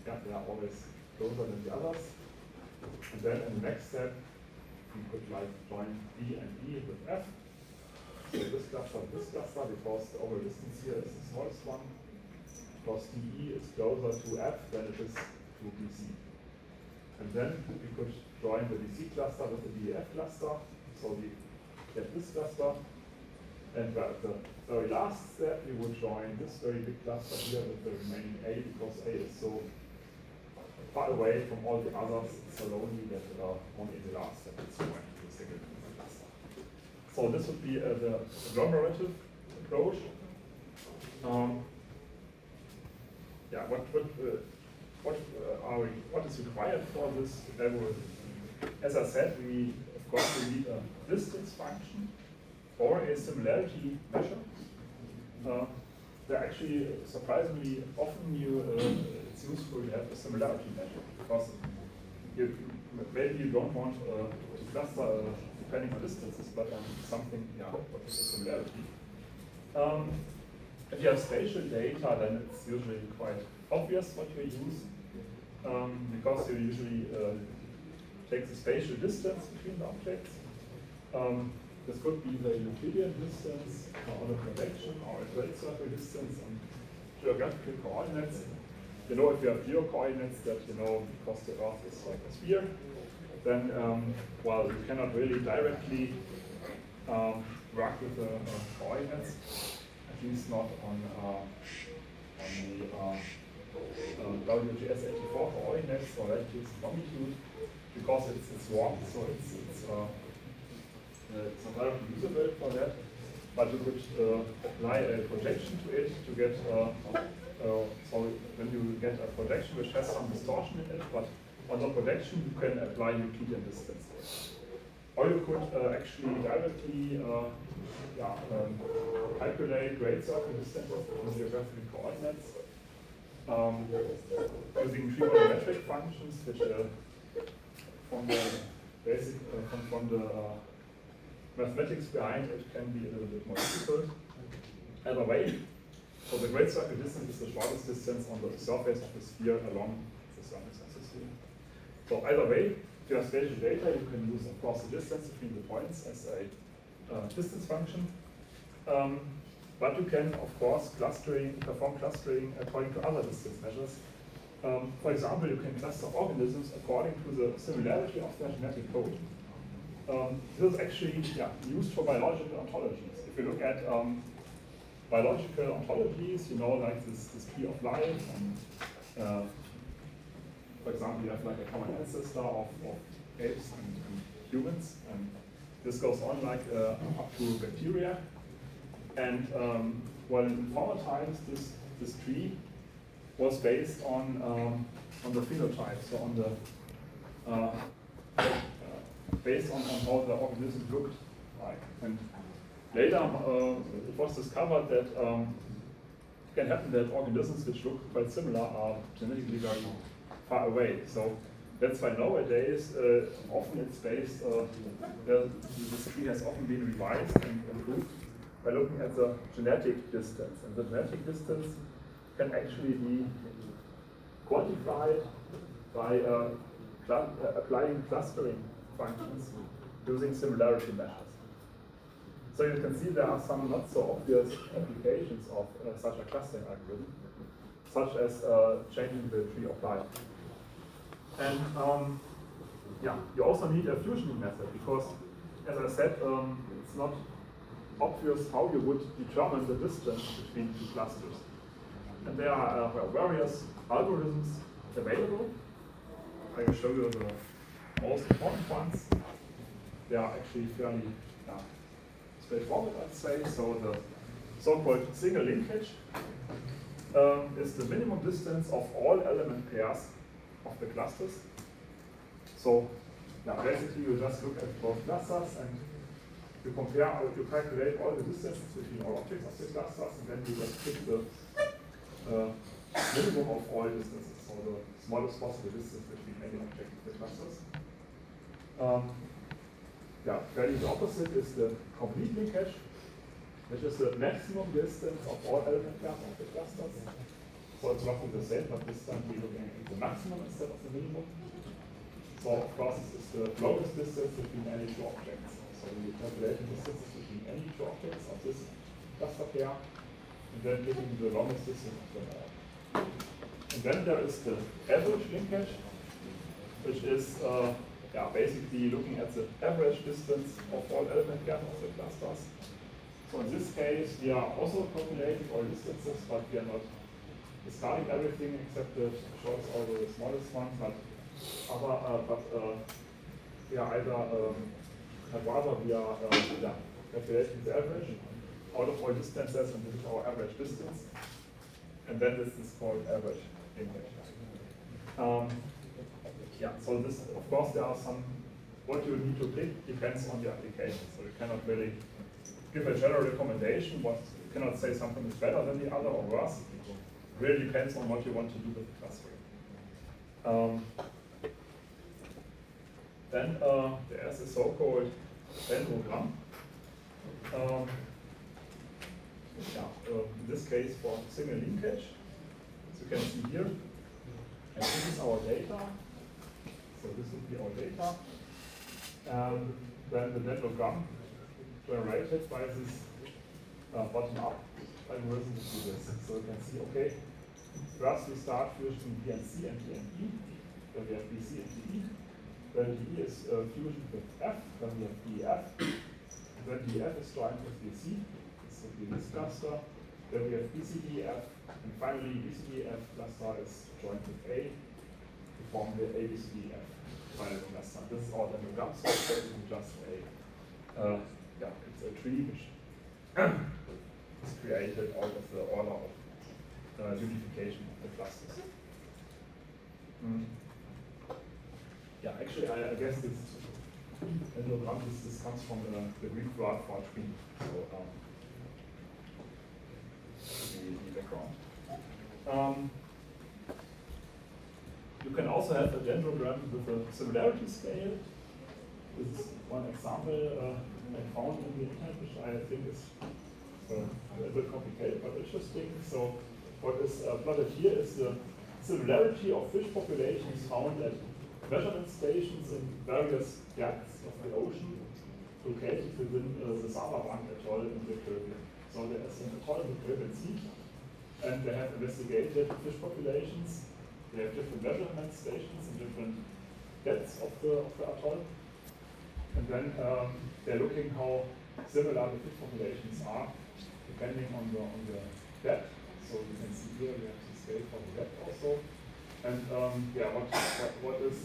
Yeah, they are always closer than the others. And then in the next step, we could like join B and E with F. So this cluster and this cluster, because the overall distance here is the smallest one. Because DE is closer to F than it is to BC. And then we could join the BC cluster with the DEF cluster. So we get this cluster. And at the very last step, we would join this very big cluster here with the remaining A, because A is so far away from all the others, it's so lonely that only the last step is joined to the second cluster. So this would be the agglomerative approach. What is required for this algorithm? As I said, we need a distance function or a similarity measure. They're actually surprisingly often it's useful to have a similarity measure, because maybe you don't want to cluster depending on distances, but on something, what is a similarity. If you have spatial data, then it's usually quite obvious what you use, because you usually take the spatial distance between the objects. This could be the Euclidean distance, or the projection, or a great circle distance on geographical coordinates. You know, if you have geo coordinates that, because the Earth is like a sphere, then, you cannot really directly work with the coordinates, at least not on the WGS84 coordinates or latitude and longitude, because it's warm, so it's not directly usable for that. But you could apply a projection to it to get, so when you get a projection which has some distortion in it, but on the projection you can apply Euclidean distance. Or you could actually directly calculate great circle distances from geographical coordinates using trigonometric functions, which from the basic from the mathematics behind it can be a little bit more difficult. Either way, so the great circle distance is the shortest distance on the surface of the sphere along the surface of the sphere. So either way, if you have spatial data, you can use, of course, the distance between the points as a distance function. But you can, of course, perform clustering according to other distance measures. For example, you can cluster organisms according to the similarity of their genetic code. This is actually used for biological ontologies. If you look at biological ontologies, like this tree of life, and for example, you have like a common ancestor of apes and humans, and this goes on like up to bacteria. And in former times, this tree was based on the phenotype, so on the based on how the organism looked like. And later, it was discovered that it can happen that organisms which look quite similar are genetically very far away. So that's why nowadays, often it's based, this tree has often been revised and improved by looking at the genetic distance. And the genetic distance can actually be quantified by applying clustering functions using similarity measures. So you can see there are some not so obvious applications of such a clustering algorithm, such as changing the tree of life. And you also need a fusioning method because, as I said, it's not obvious how you would determine the distance between two clusters. And there are various algorithms available. I will show you the most important ones. They are actually fairly straightforward, I'd say. So the so-called single linkage is the minimum distance of all element pairs of the clusters. So basically you just look at both clusters and you calculate all the distances between all objects of the clusters, and then you just pick the minimum of all distances, so the smallest possible distance between any object of the clusters. Fairly the opposite is the complete linkage, which is the maximum distance of all element pairs of the clusters. So it's roughly the same, but this time we're looking at the maximum instead of the minimum. So of course this is the longest distance between any two objects. So we calculate the distances between any two objects of this cluster pair, and then picking the longest distance of them all. And then there is the average linkage, which is basically looking at the average distance of all element pairs of the clusters. So in this case, we are also calculating all distances, but we are not discarding everything except the shortest or the smallest one. We are calculating the average out of all distances, and this is our average distance. And then this is called average linkage. So this, of course, there are some, what you need to pick depends on the application. So you cannot really give a general recommendation, you cannot say something is better than the other or worse. It really depends on what you want to do with the clustering. Then there's a so-called dendrogram. In this case for single linkage, as you can see here, and this is our data. So this would be our data. Then the dendrogram generated by this bottom-up algorithm would do this. So you can see, okay, first we start fusion B and C and D and E. Then we have B, C, and D, E. Then D is fusion with F. Then we have D, F. Then D, F is joined with B, C. This would be this cluster. Then we have B, C, D, F. And finally, B, C, D, F cluster is joined with A to form the A, B, C, D, F final cluster. This is our dendrogram. So it's basically just it's a tree which is created out of the order of unification of the clusters. Actually, I guess this dendrogram, this comes from the Greek word for tree. So the background. You can also have a dendrogram with a similarity scale. This is one example I found in the internet, which I think is a bit complicated but interesting. So what is plotted here is the similarity of fish populations found at measurement stations in various depths of the ocean located within the Sava-Bank atoll in the Caribbean. So there is an atoll in the Caribbean Sea, and they have investigated fish populations. They have different measurement stations in different depths of the atoll. And then they're looking how similar the fish populations are, depending on the depth. So you can see here we have the scale for the depth also. And what is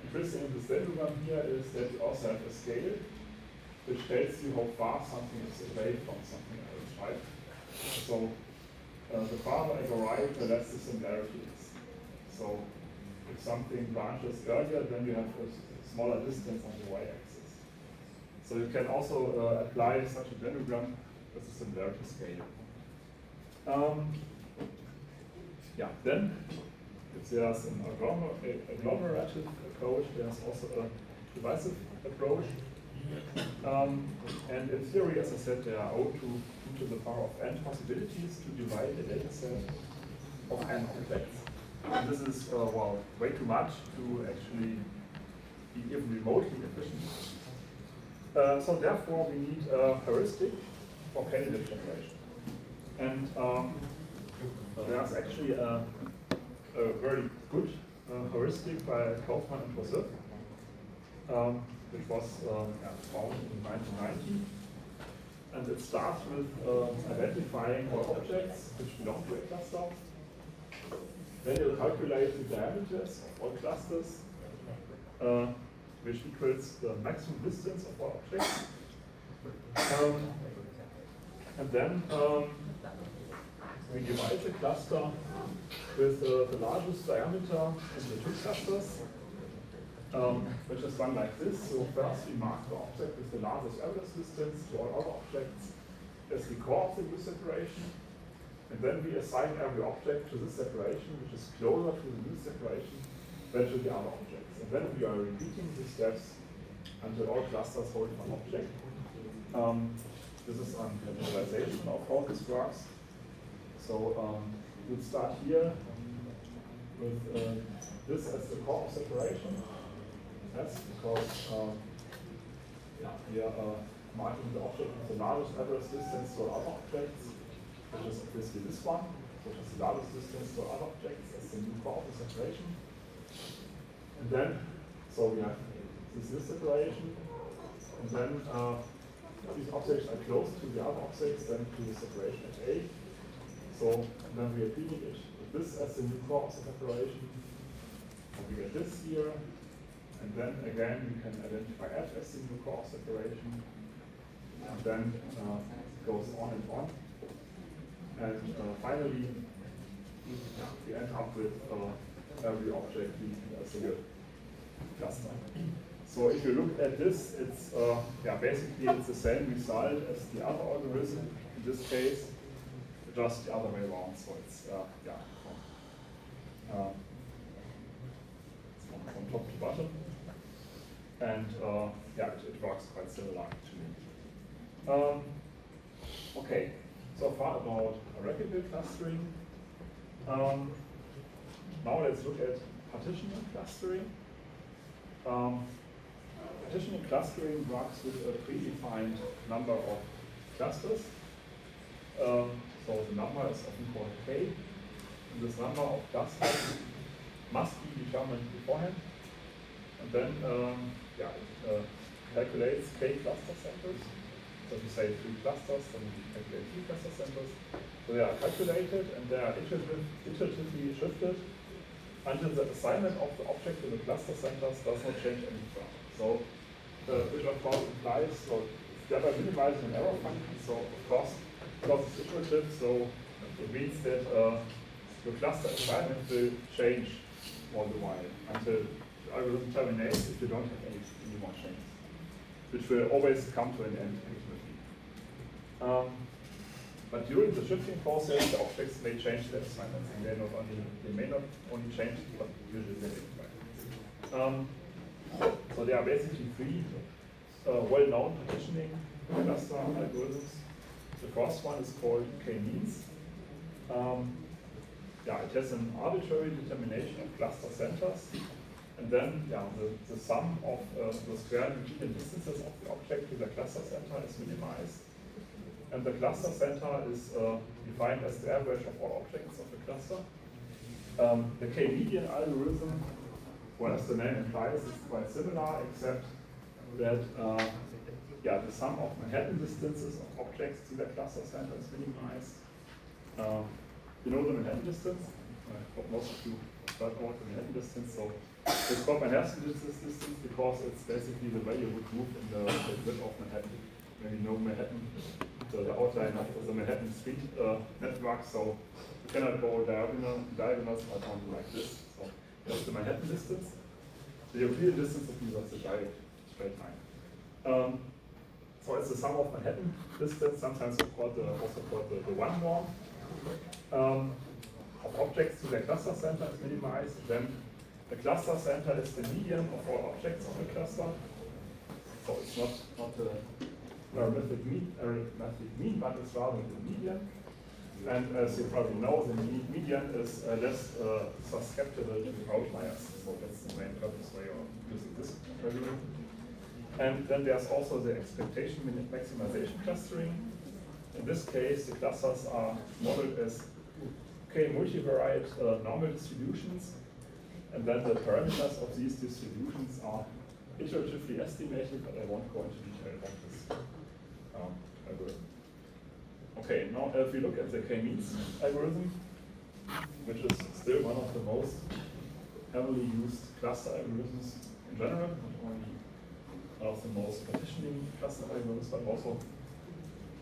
interesting in this dendrogram here is that you also have a scale which tells you how far something is away from something else, right? So the farther I go right, the less the similarity is. So if something branches earlier, then you have a smaller distance on the y-axis. So you can also apply such a dendrogram with a similarity scale. Then if there's an agglomerative approach, there's also a divisive approach. And in theory, as I said, there are O to the power of n possibilities to divide a data set of n objects. And this is, well, way too much to actually be even remotely efficient. So therefore, we need a heuristic for candidate generation. And there's actually a very good heuristic by Kaufman and Rousseau, which was found in 1990. And it starts with identifying all objects which belong to a cluster. Then you calculate the diameters of all clusters, which equals the maximum distance of all objects. And then we divide the cluster with the largest diameter in the two clusters, which is done like this. So first we mark the object with the largest average distance to all other objects as the core of the new separation. And then we assign every object to this separation, which is closer to the new separation than to the other objects. And then we are repeating these steps until all clusters hold one object. This is a generalization of how this works. So we'll start here with this as the core of separation. That's because we are marking the object with the largest average distance to other objects, which is obviously this one, which is the largest distance to other objects as the new core of the separation. And then, so we have this separation, and then these objects are close to the other objects, then to the separation at A. So then we are treating it with this as the new core of the separation. And we get this here, and then again we can identify F as the new core of separation, and then it goes on and on. And finally, we end up with every object being a single cluster. So if you look at this, it's basically it's the same result as the other algorithm. In this case, just the other way around. So it's from top to bottom, and it works quite similar actually. Okay. So far about hierarchical clustering. Now let's look at partitioning clustering. Partitioning clustering works with a predefined number of clusters. So the number is often called K. And this number of clusters must be determined beforehand. And then it calculates K cluster centers. So if you say 3 clusters, then we calculate 3 cluster centers. So they are calculated and they are iteratively shifted until the assignment of the object to the cluster centers does not change any further. So, which of course implies, so thereby minimizing an error function. So of course, because it's iterative, so it means that your cluster assignment will change all the while until the algorithm terminates if you don't have any more changes, which will always come to an end. But during the shifting process, the objects may change their assignments, and they may not only change, but usually they do. So there are basically 3 well-known partitioning cluster algorithms. The first one is called K-means. It has an arbitrary determination of cluster centers, and then the sum of the square Euclidean distances of the object to the cluster center is minimized. And the cluster center is defined as the average of all objects of the cluster. The K-median algorithm, well, as the name implies, is quite similar, except that the sum of Manhattan distances of objects to the cluster center is minimized. You know the Manhattan distance? Most of you heard about the Manhattan distance. So it's called Manhattan distance because it's basically the way you would move in the grid of Manhattan. When you know Manhattan, the outline of the Manhattan street network, so you cannot go diagonals but only like this. So that's the Manhattan distance. The Euclidean distance would be just a direct straight line. So it's the sum of Manhattan distance, sometimes also called the one norm, of objects to the cluster center is minimized. Then the cluster center is the median of all objects of the cluster. So it's not a arithmetic mean, but it's rather the median. And as you probably know, the median is less susceptible to outliers. So that's the main purpose way of using this algorithm. And then there's also the expectation maximization clustering. In this case, the clusters are modeled as multivariate normal distributions. And then the parameters of these distributions are iteratively estimated, but I won't go into detail about this algorithm. Okay, now if we look at the k-means algorithm, which is still one of the most heavily used cluster algorithms in general, not only one of the most partitioning cluster algorithms, but also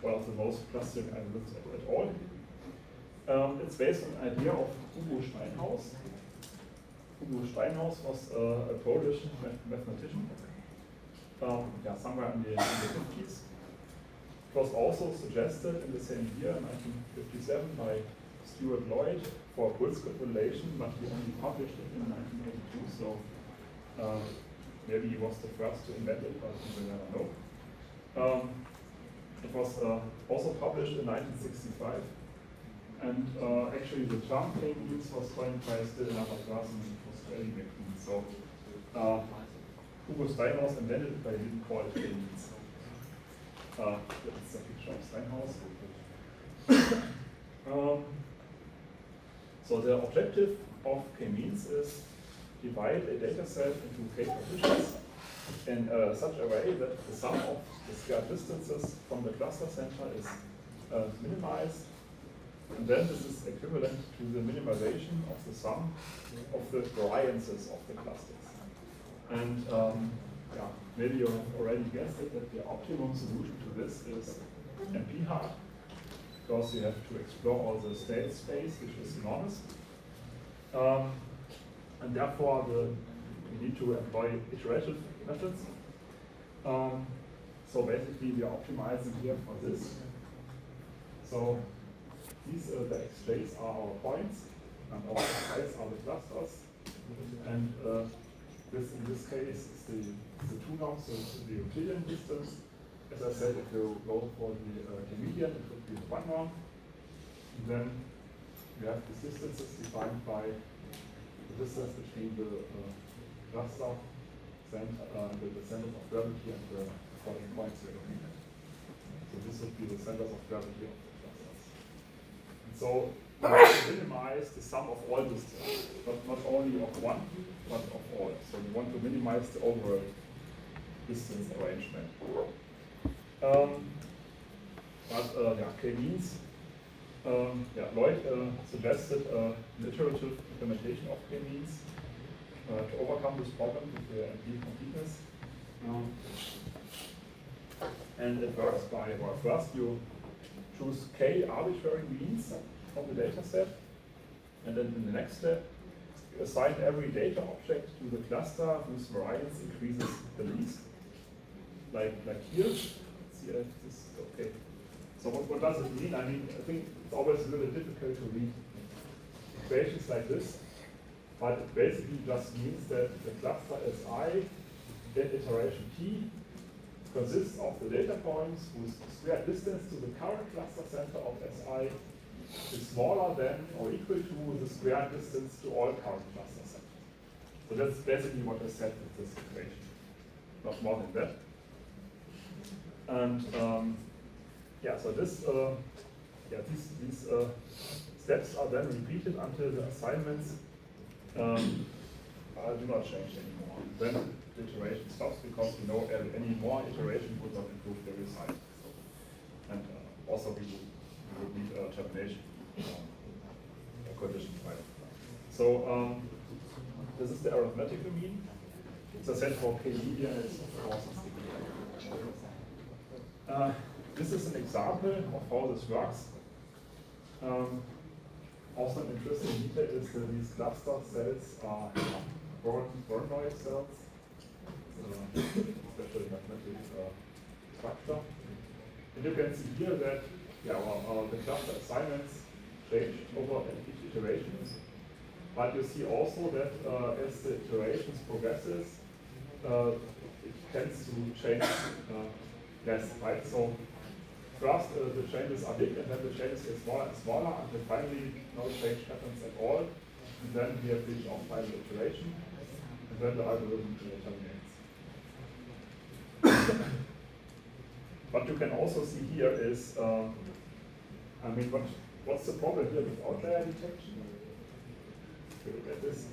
one of the most clustering algorithms at all. It's based on an idea of Hugo Steinhaus. Hugo Steinhaus was a Polish mathematician, somewhere in the 50s. It was also suggested in the same year, 1957, by Stuart Lloyd for Pulse-Grid relation, but he only published it in 1982, so maybe he was the first to invent it, but we will never know. It was also published in 1965, and actually the term k-means was coined by still another person, it was Eddie McLean. So Hugo Steinhaus invented it, but he didn't call it k-means. That's a picture of Steinhaus. So the objective of k-means is divide a data set into k-partitions in such a way that the sum of the squared distances from the cluster center is minimized, and then this is equivalent to the minimization of the sum of the variances of the clusters. And maybe you have already guessed it, that the optimum solution to this is NP-hard, because you have to explore all the state space, which is enormous. And therefore, we need to employ iterative methods. So basically, we are optimizing here for this. So these the xj's are our points, and our xi's are the clusters. And this, in this case, is the 2 norms, so the Euclidean distance. As I said, if you go for the median, it would be the 1 norm. And then we have these distances defined by the distance between the cluster the centers of gravity and the corresponding points we're looking at. So this would be the centers of gravity of the clusters. And so we want to minimize the sum of all distances, not only of one, but of all. So we want to minimize the overall distance arrangement. K-means. Lloyd suggested an iterative implementation of k-means to overcome this problem with the NP completeness. And it works by, well, first you choose k arbitrary means from the data set, and then in the next step, you assign every data object to the cluster whose variance increases the least. Like here. See if this is okay. So what does it mean? I think it's always a little difficult to read equations like this, but it basically just means that the cluster Si in iteration t consists of the data points whose square distance to the current cluster center of Si is smaller than or equal to the square distance to all current cluster centers. So that's basically what I said with this equation. Not more than that. And so this, these steps are then repeated until the assignments do not change anymore. Then the iteration stops because we know any more iteration would not improve the result. So, and also we would need a termination condition. Right? So this is the arithmetical mean. It's a set for k-median. It's of course this is an example of how this works. Also an interesting detail is that these cluster cells are Bernoulli cells, special mathematical structure. And you can see here that the cluster assignments change over each iterations. But you see also that as the iterations progresses, it tends to change less, right? So first the changes are big, and then the changes get smaller and smaller until finally no change happens at all. And then we have reached our final iteration, and then the algorithm terminates. What you can also see here is, what's the problem here with outlier detection? Look at this.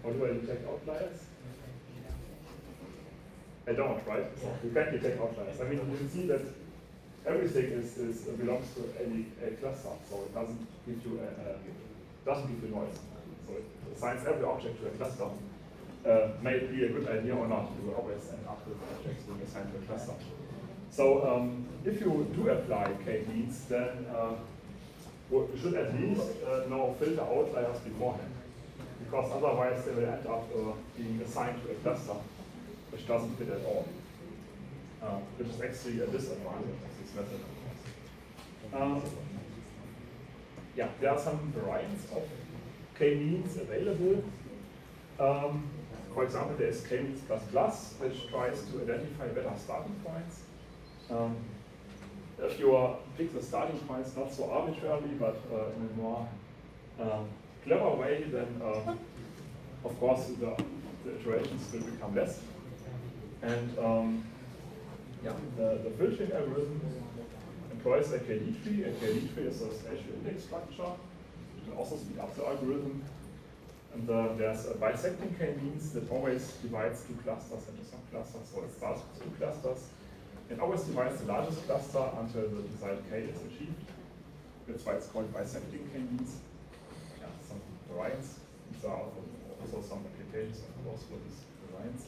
How do I detect outliers? I don't, right? So you can't detect outliers. I mean, you can see that everything belongs to a cluster, so it doesn't give you noise. So it assigns every object to a cluster. May it be a good idea or not, you will always end up with objects being assigned to a cluster. So if you do apply k-means, then you should at least know filter outliers beforehand, because otherwise they will end up being assigned to a cluster which doesn't fit at all, which is actually a disadvantage of this method. Yeah, there are some variants of k-means available. For example, there is k-means++, which tries to identify better starting points. If you pick the starting points not so arbitrarily, but in a more clever way, then of course the iterations will become less. And the filtering algorithm employs a KD tree. A KD tree is a spatial index structure. You can also speed up the algorithm. And there's a bisecting k-means that always divides two clusters into subclusters. So it starts with two clusters. It always divides the largest cluster until the desired k is achieved. That's why it's called bisecting k-means. Yeah, some variants. There are also some applications, of course, for these variants.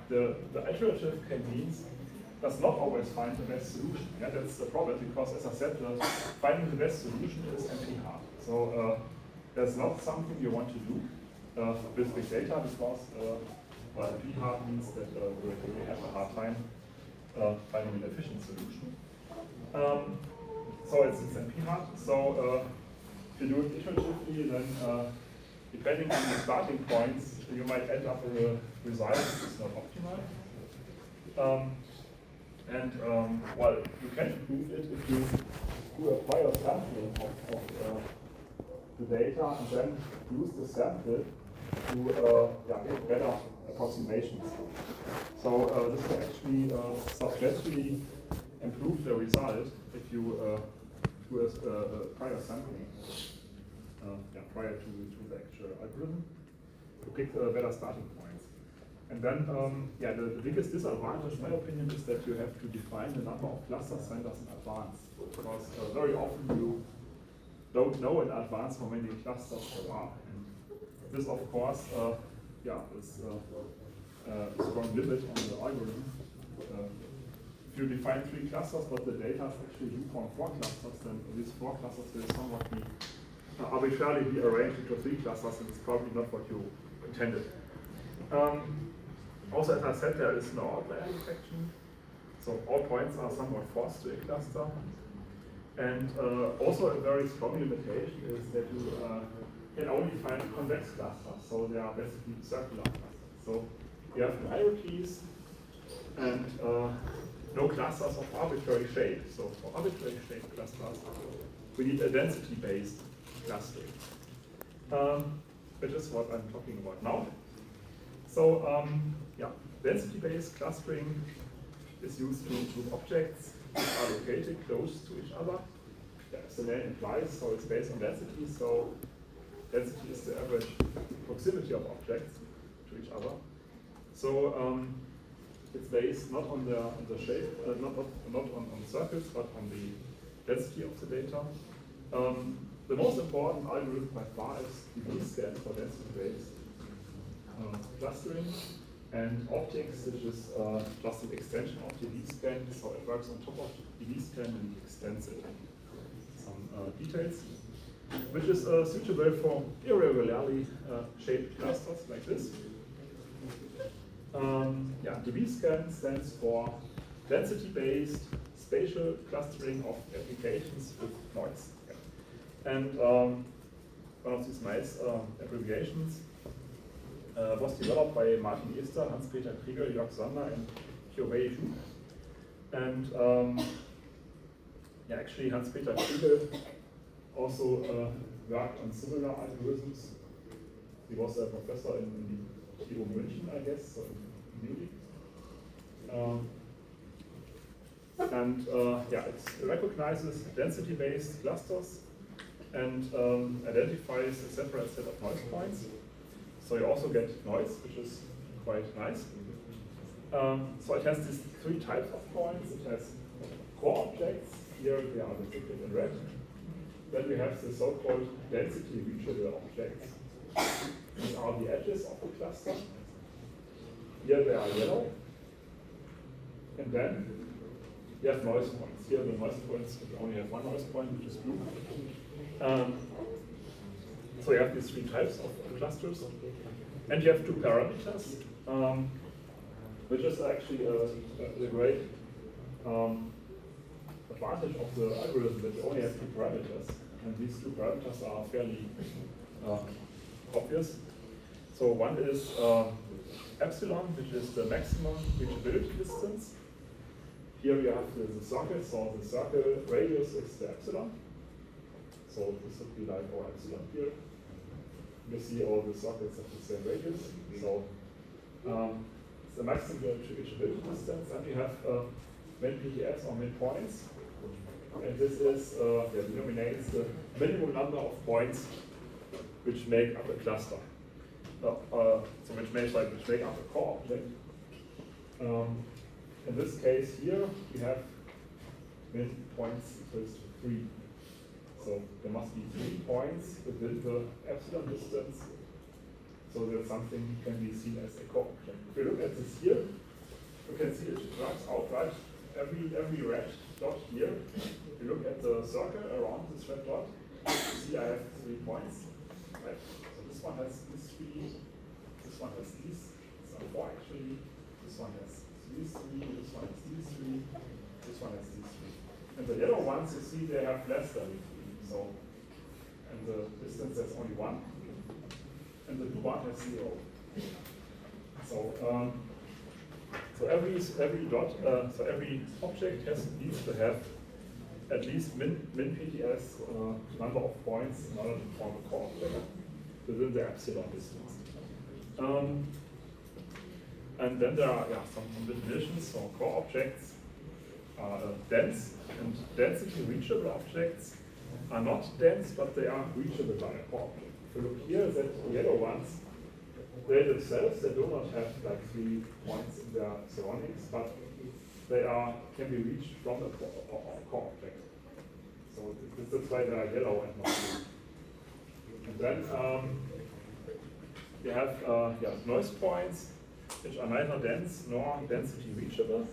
The iterative k-means does not always find the best solution. Yeah, that's the problem, because as I said, finding the best solution is NP hard. So that's not something you want to do with big data, because NP hard means that we have a hard time finding an efficient solution. So it's NP hard. So if you do it iteratively, then depending on the starting points, you might end up with a result which is not optimal. Well, you can improve it if you do a prior sampling of the data and then use the sample to get better approximations. So this can actually substantially improve the result if you do a prior sampling prior to the actual algorithm to pick better starting points. And then, the biggest disadvantage, in my opinion, is that you have to define the number of cluster centers in advance, because very often you don't know in advance how many clusters there are. And this, of course, is a strong limit on the algorithm. If you define 3 clusters, but the data is actually you found 4 clusters, then these 4 clusters will somewhat be arbitrarily be arranged into 3 clusters, and it's probably not what you intended. Also, as I said, there is no outlier detection, so all points are somewhat forced to a cluster. And also a very strong limitation is that you can only find convex clusters, so they are basically circular clusters. So you have hierarchies and no clusters of arbitrary shape. So for arbitrary shaped clusters, we need a density-based clustering, which is what I'm talking about now. So density-based clustering is used to group objects which are located close to each other. As the name implies, so it's based on density. So density is the average proximity of objects to each other. So it's based not on the shape, not on circles, but on the density of the data. The most important algorithm by far is dbScan for density-based clustering, and optics, which is just an extension of dbScan, so it works on top of dbScan and extends it. Some details, which is suitable for irregularly shaped clusters like this. dbScan stands for density-based spatial clustering of applications with noise. And one of these nice abbreviations, was developed by Martin Ester, Hans-Peter Krieger, Jörg Sander, and Hyowei Zhu. And actually Hans-Peter Krieger also worked on similar algorithms. He was a professor in TU München, I guess, so in Munich. It recognizes density-based clusters and identifies a separate set of noise points. So you also get noise, which is quite nice. So it has these three types of points. It has core objects. Here they are depicted in red. Then we have the so-called density reachable objects. These are the edges of the cluster. Here they are yellow. And then you have noise points. Here the noise points, we only have one noise point, which is blue. So you have these three types of clusters. And you have two parameters, which is actually a great advantage of the algorithm, that you only have two parameters. And these two parameters are fairly obvious. So one is epsilon, which is the maximum reachability distance. Here we have the circle, so the circle radius is the epsilon. So this would be like our epsilon here. You see all the circles have the same radius. So it's the maximum reachability distance, and we have min PTS or min points. And this is denominates the minimum number of points which make up a cluster. Which make up a core object. In this case here, we have min points equals to 3. So there must be 3 points within the epsilon distance, so that something can be seen as a core object. If you look at this here, you can see it works out right. Every red dot here, if you look at the circle around this red dot, you see I have 3 points. Right? So this one has these 3, this one has these, so 4 actually, this one has these 3, this one has these 3, this one has these 3. And the yellow ones, you see they have less than 3. So, and the distance has only 1, and the blue one has 0. So every dot, so every object needs to have at least min PTS number of points in order to form a core object within the epsilon distance. And then there are some definitions. So core objects are dense, and density reachable objects are not dense, but they are reachable by a core object. If you look here, that yellow ones, they themselves, they do not have like 3 points in their surroundings, but they can be reached from a core object. So that's why they are yellow and not blue. And then you have noise points, which are neither dense nor density reachable.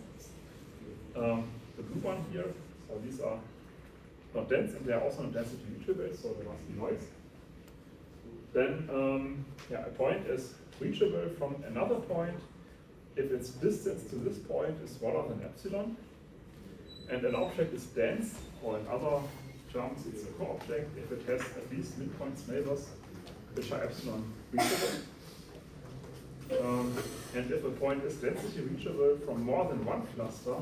The blue one here, so these are not dense and they are also not density reachable, so there must be noise. Then a point is reachable from another point if its distance to this point is smaller than epsilon. And an object is dense, or in other terms, it's a core object if it has at least midpoints neighbors which are epsilon reachable. And if a point is density reachable from more than one cluster,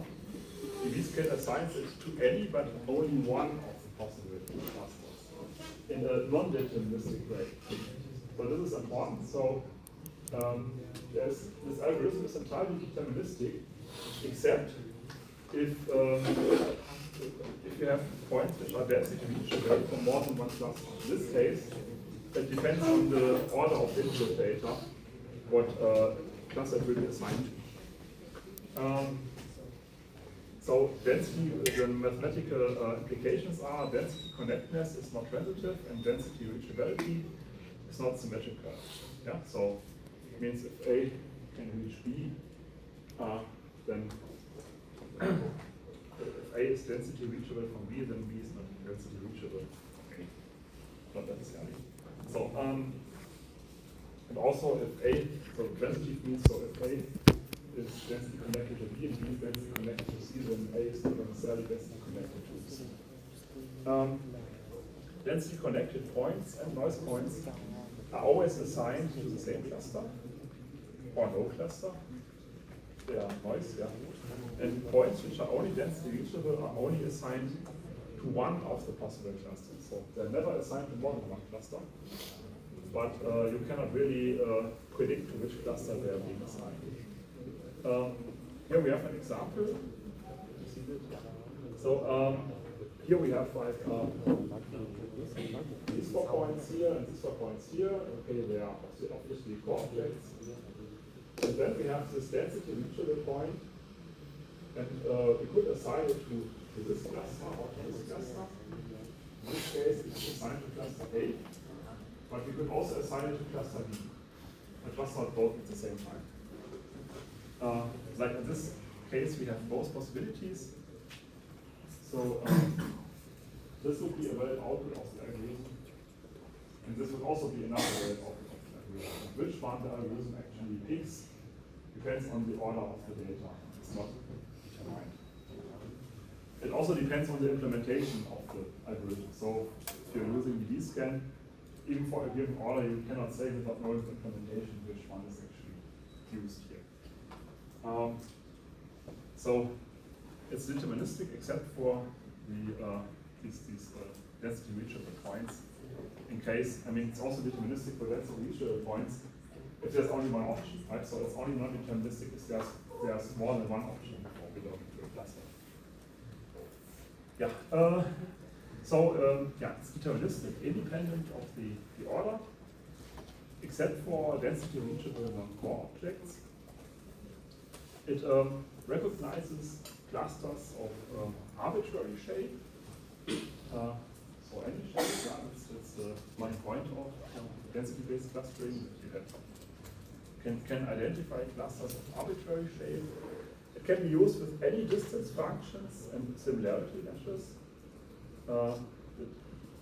the V-scale assigns it to any but only one of the possible clusters in a non-deterministic way. So this is important. So this algorithm is entirely deterministic, except if you have points which are density reachable from more than one cluster. In this case, it depends on the order of the input data, what cluster it will be assigned to. So density, the mathematical implications are density connectedness is not transitive and density reachability is not symmetrical. Yeah, so it means if A can reach B, then if A is density reachable from B, then B is not density reachable. Okay. Not necessarily. So and also if A, so transitive means so if A is density connected to B and B is density connected to C, then A is not necessarily density connected to C. densely connected points and noise points are always assigned to the same cluster or no cluster. They are noise, yeah. And points which are only densely reachable are only assigned to one of the possible clusters. So they're never assigned to more than one cluster, but you cannot really predict to which cluster they are being assigned. Here we have an example. So here we have like these 4 points here and these 4 points here. Okay, they are obviously co-objects. And then we have this density reachable point, and we could assign it to this cluster or to this cluster. In this case, it's assigned to cluster A, but we could also assign it to cluster B, but just not both at the same time. Like in this case, we have both possibilities. So this would be a valid output of the algorithm, and this would also be another valid output of the algorithm. Which one the algorithm actually picks depends on the order of the data. It's not determined. It also depends on the implementation of the algorithm. So if you're using the D-scan, even for a given order, you cannot say without knowing the implementation which one is actually used here. So it's deterministic except for these density reachable points. In case, I mean, it's also deterministic for density reachable points if there's only one option, right? So it's only non-deterministic if there's more than one option before belonging to a cluster. Yeah. Yeah, it's deterministic, independent of the order, except for density reachable non-core objects. It recognizes clusters of arbitrary shape. So any shape, that's the main point of density-based clustering. You can identify clusters of arbitrary shape. It can be used with any distance functions and similarity measures. It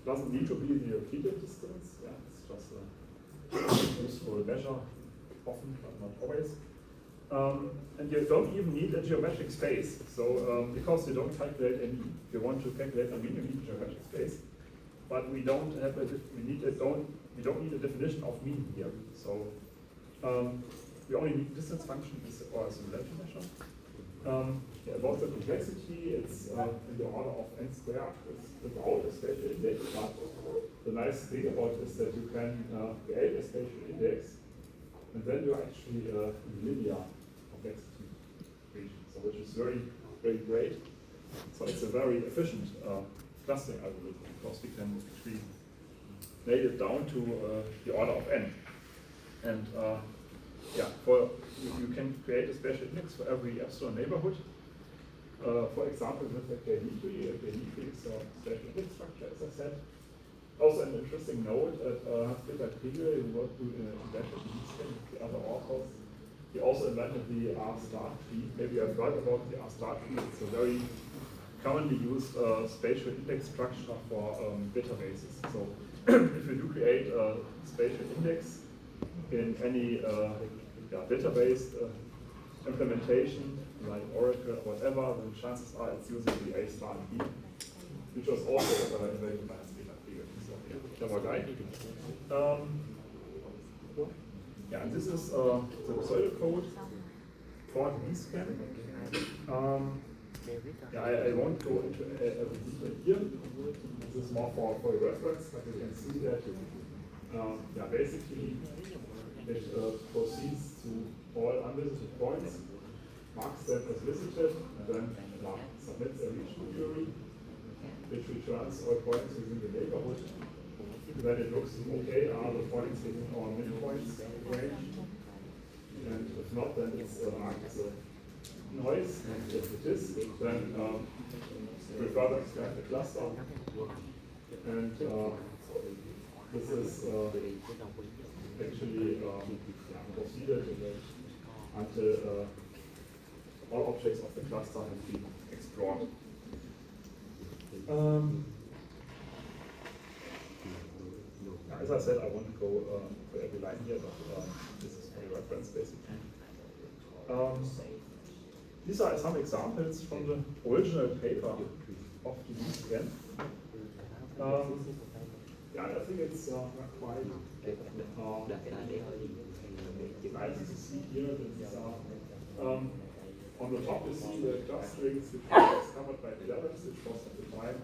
doesn't need to be the Euclidean distance. Yeah, it's just a useful measure, often, but not always. And you don't even need a geometric space. So because you don't calculate a mean, if you want to calculate a mean, you need a geometric space. But we don't have we don't need a definition of mean here. So we only need distance function or a similarity measure. About the complexity, it's in the order of n squared. It's without a spatial index, but the nice thing about it is that you can create a spatial index, and then you're actually in linear complexity region, so which is very, very great. So it's a very efficient clustering algorithm because we can actually nail it down to the order of n. And yeah, you can create a spatial index for every epsilon neighborhood. For example, with the KD tree, a KD tree is a spatial index structure, as I said. Also, an interesting note at Hans-Peter Kriegel, who worked invented the other authors. He also invented the R-star tree. Maybe I've heard about the R-star tree. It's a very commonly used spatial index structure for databases. So if you do create a spatial index in any database implementation, like Oracle or whatever, then chances are it's using the A-star key, which was also invented by Hans-Peter Kriegel. So, yeah, clever guy. Yeah, and this is the pseudocode for the D-scan. Yeah, I won't go into every detail here. This is more for your reference, but you can see that basically it proceeds to all unvisited points, marks them as visited, and then submits a region query, which returns all points within the neighborhood. Then it looks, okay, are the points within our midpoints range? And if not, then it's marked as a noise, and if it is, then we further extract the cluster. And this is actually proceeded until all objects of the cluster have been explored. As I said, I won't go for every line here, but this is for your reference basically. These are some examples from the original paper of the D-scan. yeah, I think it's quite nice to see here that on the top you see the clusterings which were discovered by Clarence, which was at the time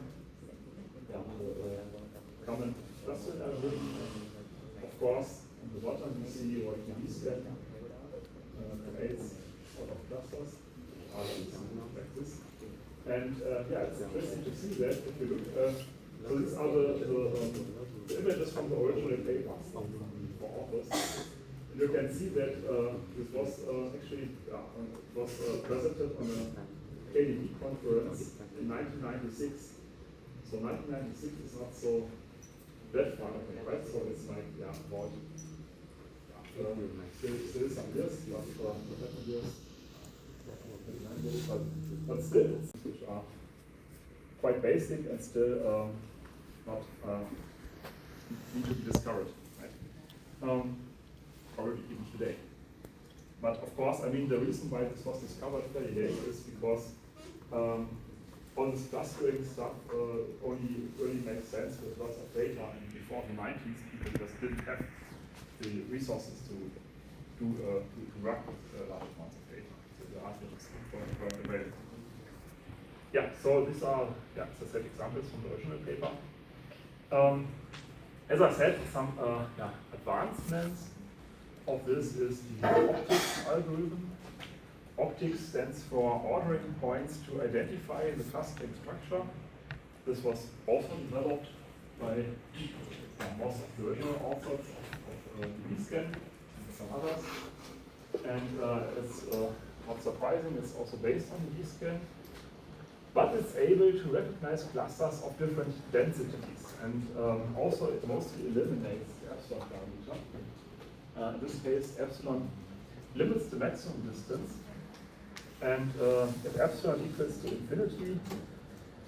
common clustering algorithm. Of course, on the bottom you see what the vScan creates out of clusters, like this. And yeah, it's interesting to see that if you look, so these are the images from the original papers for authors. And you can see that this was actually presented on a KDE conference in 1996. So 1996 is not so that far away, right? So it's like, yeah, about still some years, but 7 years. But still, which are quite basic and still not need to be discovered, right? Probably even today. But of course, I mean, the reason why this was discovered very late is because all this clustering stuff only really makes sense with lots of data, and before the 90s, people just didn't have the resources to work with large amounts of data. So the articles weren't available. Yeah, so these are, as I said, examples from the original paper. As I said, some advancements of this is the optics algorithm. Optics stands for ordering points to identify the clustering structure. This was also developed by most of the original authors of vScan and some others. And it's not surprising, it's also based on vScan. But it's able to recognize clusters of different densities. And also it mostly eliminates the epsilon parameter. In this case, epsilon limits the maximum distance. And if epsilon equals to infinity,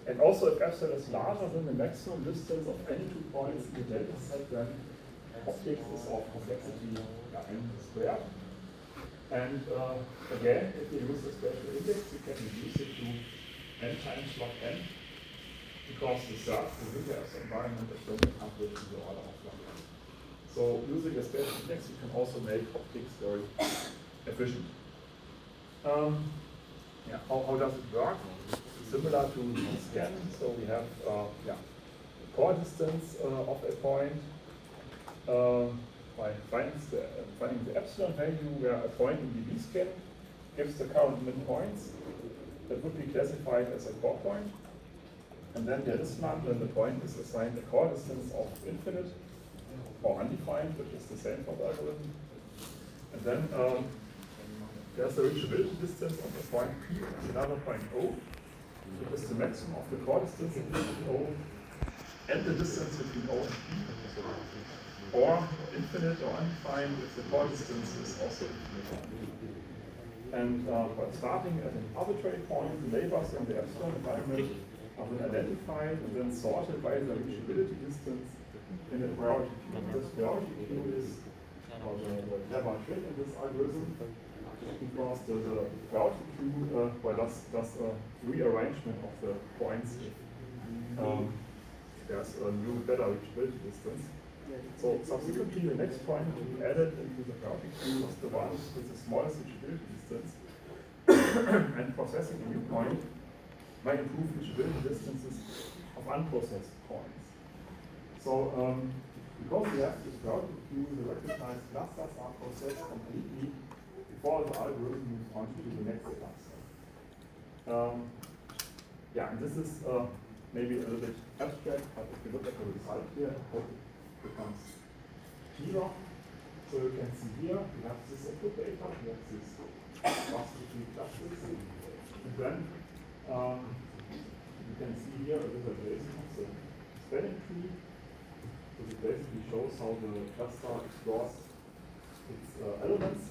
and also if epsilon is larger than the maximum distance of any 2 points in the data set, then optics is of complexity n squared. And again, if you use a special index, you can reduce it to n times log n, because the search for the environment is going to come with the order of log n. So using a special index, you can also make optics very efficient. How does it work? Similar to vScan, so we have the core distance of a point by finding the epsilon value where a point in the vScan gives the current midpoints. That would be classified as a core point. And then there is none when the point is assigned a core distance of infinite or undefined, which is the same for the algorithm. And then there's the reachability distance of the point P and another point O. It is the maximum of the core distance between O and the distance between O and P. Or infinite or undefined if the core distance is also infinite. And by starting at an arbitrary point, the neighbors in the epsilon environment are then identified and then sorted by the reachability distance in a priority queue. This priority queue is the clever trick in this algorithm, because the priority queue does a rearrangement of the points if there's a new better reachability distance. So subsequently, the next point to be added into the priority queue is the one with the smallest reachability distance. And processing a new point might improve reachability distances of unprocessed points. So because we have this priority queue, the recognized clusters are processed completely before the algorithm moves on to the next cluster. And this is maybe a little bit abstract, but if you look at the result here, I hope it becomes clearer. So you can see here, we have this input data, we have this clusters, and then you can see here a visualization of the spanning tree. So it basically shows how the cluster explores its elements.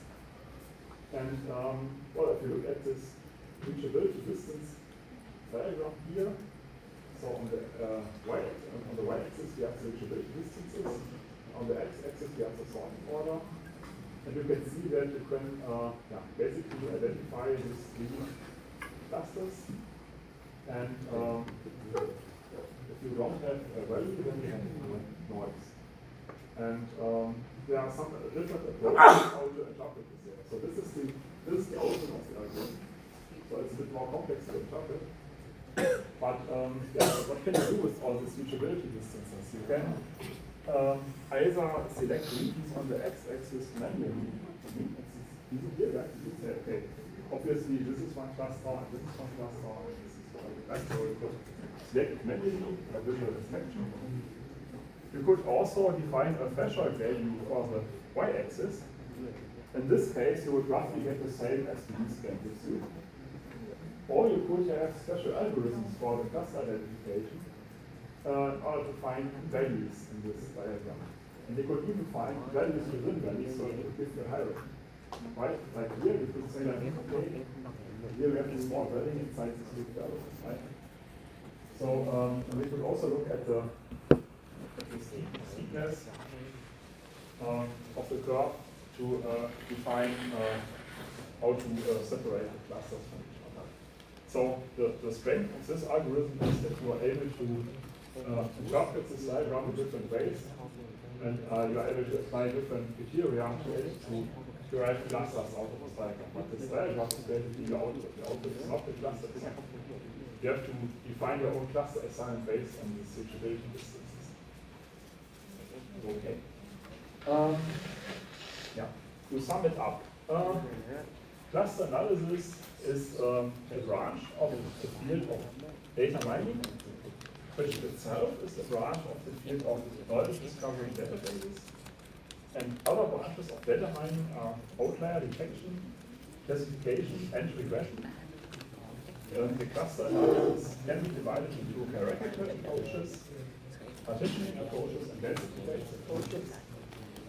And if you look at this reachability distance diagram here, so on the y-axis we have the reachability distances, on the x-axis we have the sorting order, and you can see that you can basically identify these 3 clusters. And if you don't have a value, then you have noise. And there are some different approaches how to interpret this here. So this is the origin of the algorithm. So it's a bit more complex to interpret. But what can you do with all these reachability distances? You can either select regions on the x-axis manually. These are here, right? You say, okay, obviously this is one cluster, and this is one cluster, and this is one cluster. You could select it manually by visual inspection. You could also define a threshold value for the y-axis. In this case, you would roughly get the same as the D-scan gives you. Or you could have special algorithms for the cluster identification in order to find values in this diagram. And they could even find values within values, so it would give you a hierarchy. Right? Like here, you could say, like, okay, here we have a small value inside this big value, right? So we could also look at the steepness of the curve to define how to separate the clusters from each other. So the strength of this algorithm is that you are able to interpret this diagram in different ways, and you are able to apply different criteria to derive clusters out of this diagram. But this diagram is basically the output. The output is not the cluster itself. You have to define your own cluster assignment based on the reachability distances. Okay. Yeah. To sum it up, cluster analysis is a branch of the field of data mining, which itself is a branch of the field of knowledge discovery databases. And other branches of data mining are outlier detection, classification, and regression. The cluster analysis can be divided into hierarchical approaches, partitioning approaches, and density-based approaches.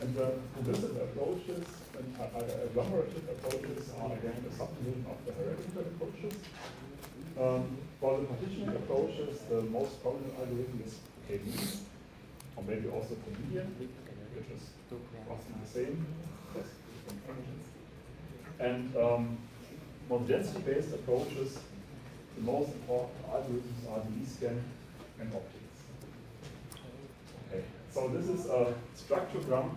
And the implicit approaches and agglomerative approaches are again a subdivision of the hierarchical approaches. For the partitioning approaches, the most common algorithm is k-means, or maybe also k-median, which is often the same as different functions. And for the density-based approaches, the most important algorithms are the E-scan and optics. Okay, so this is a structurogram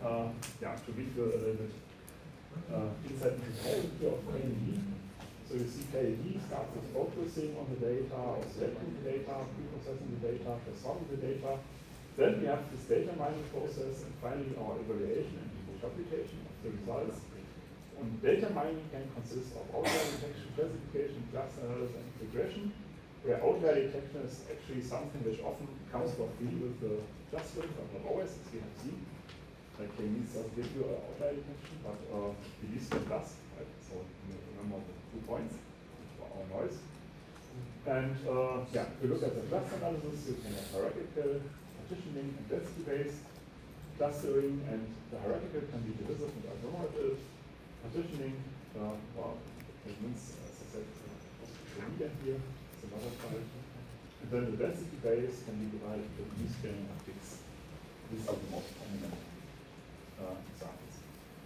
to give you a little bit insight into the quality of KNE. So you see KNE starts with focusing on the data, or selecting the data, preprocessing the data, resolving the data. Then we have this data mining process, and finally our evaluation and interpretation of the results. And data mining can consist of outlier detection, classification, cluster analysis, and regression, where outlier detection is actually something which often comes for free with the clustering, but not always, as we have seen. Like KNE does give you an outlier detection, but the D-scan does, right? So remember the 2 points for our noise. And if you look at the cluster analysis, you can have hierarchical, partitioning, and density-based clustering, and the hierarchical can be divisive and agglomerative. Partitioning, it means, as I said, the median here, it's another file. And then the density base can be divided into E-scan and optics. These are the most prominent examples.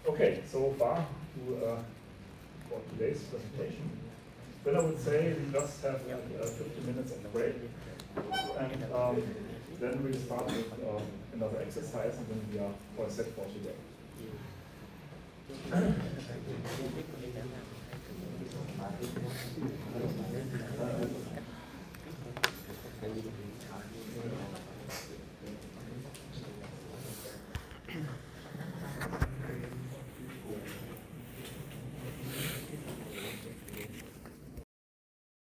Okay, so far for today's presentation. Then I would say we just have 15 minutes of break. And then we'll start with another exercise, and then we are all set for today.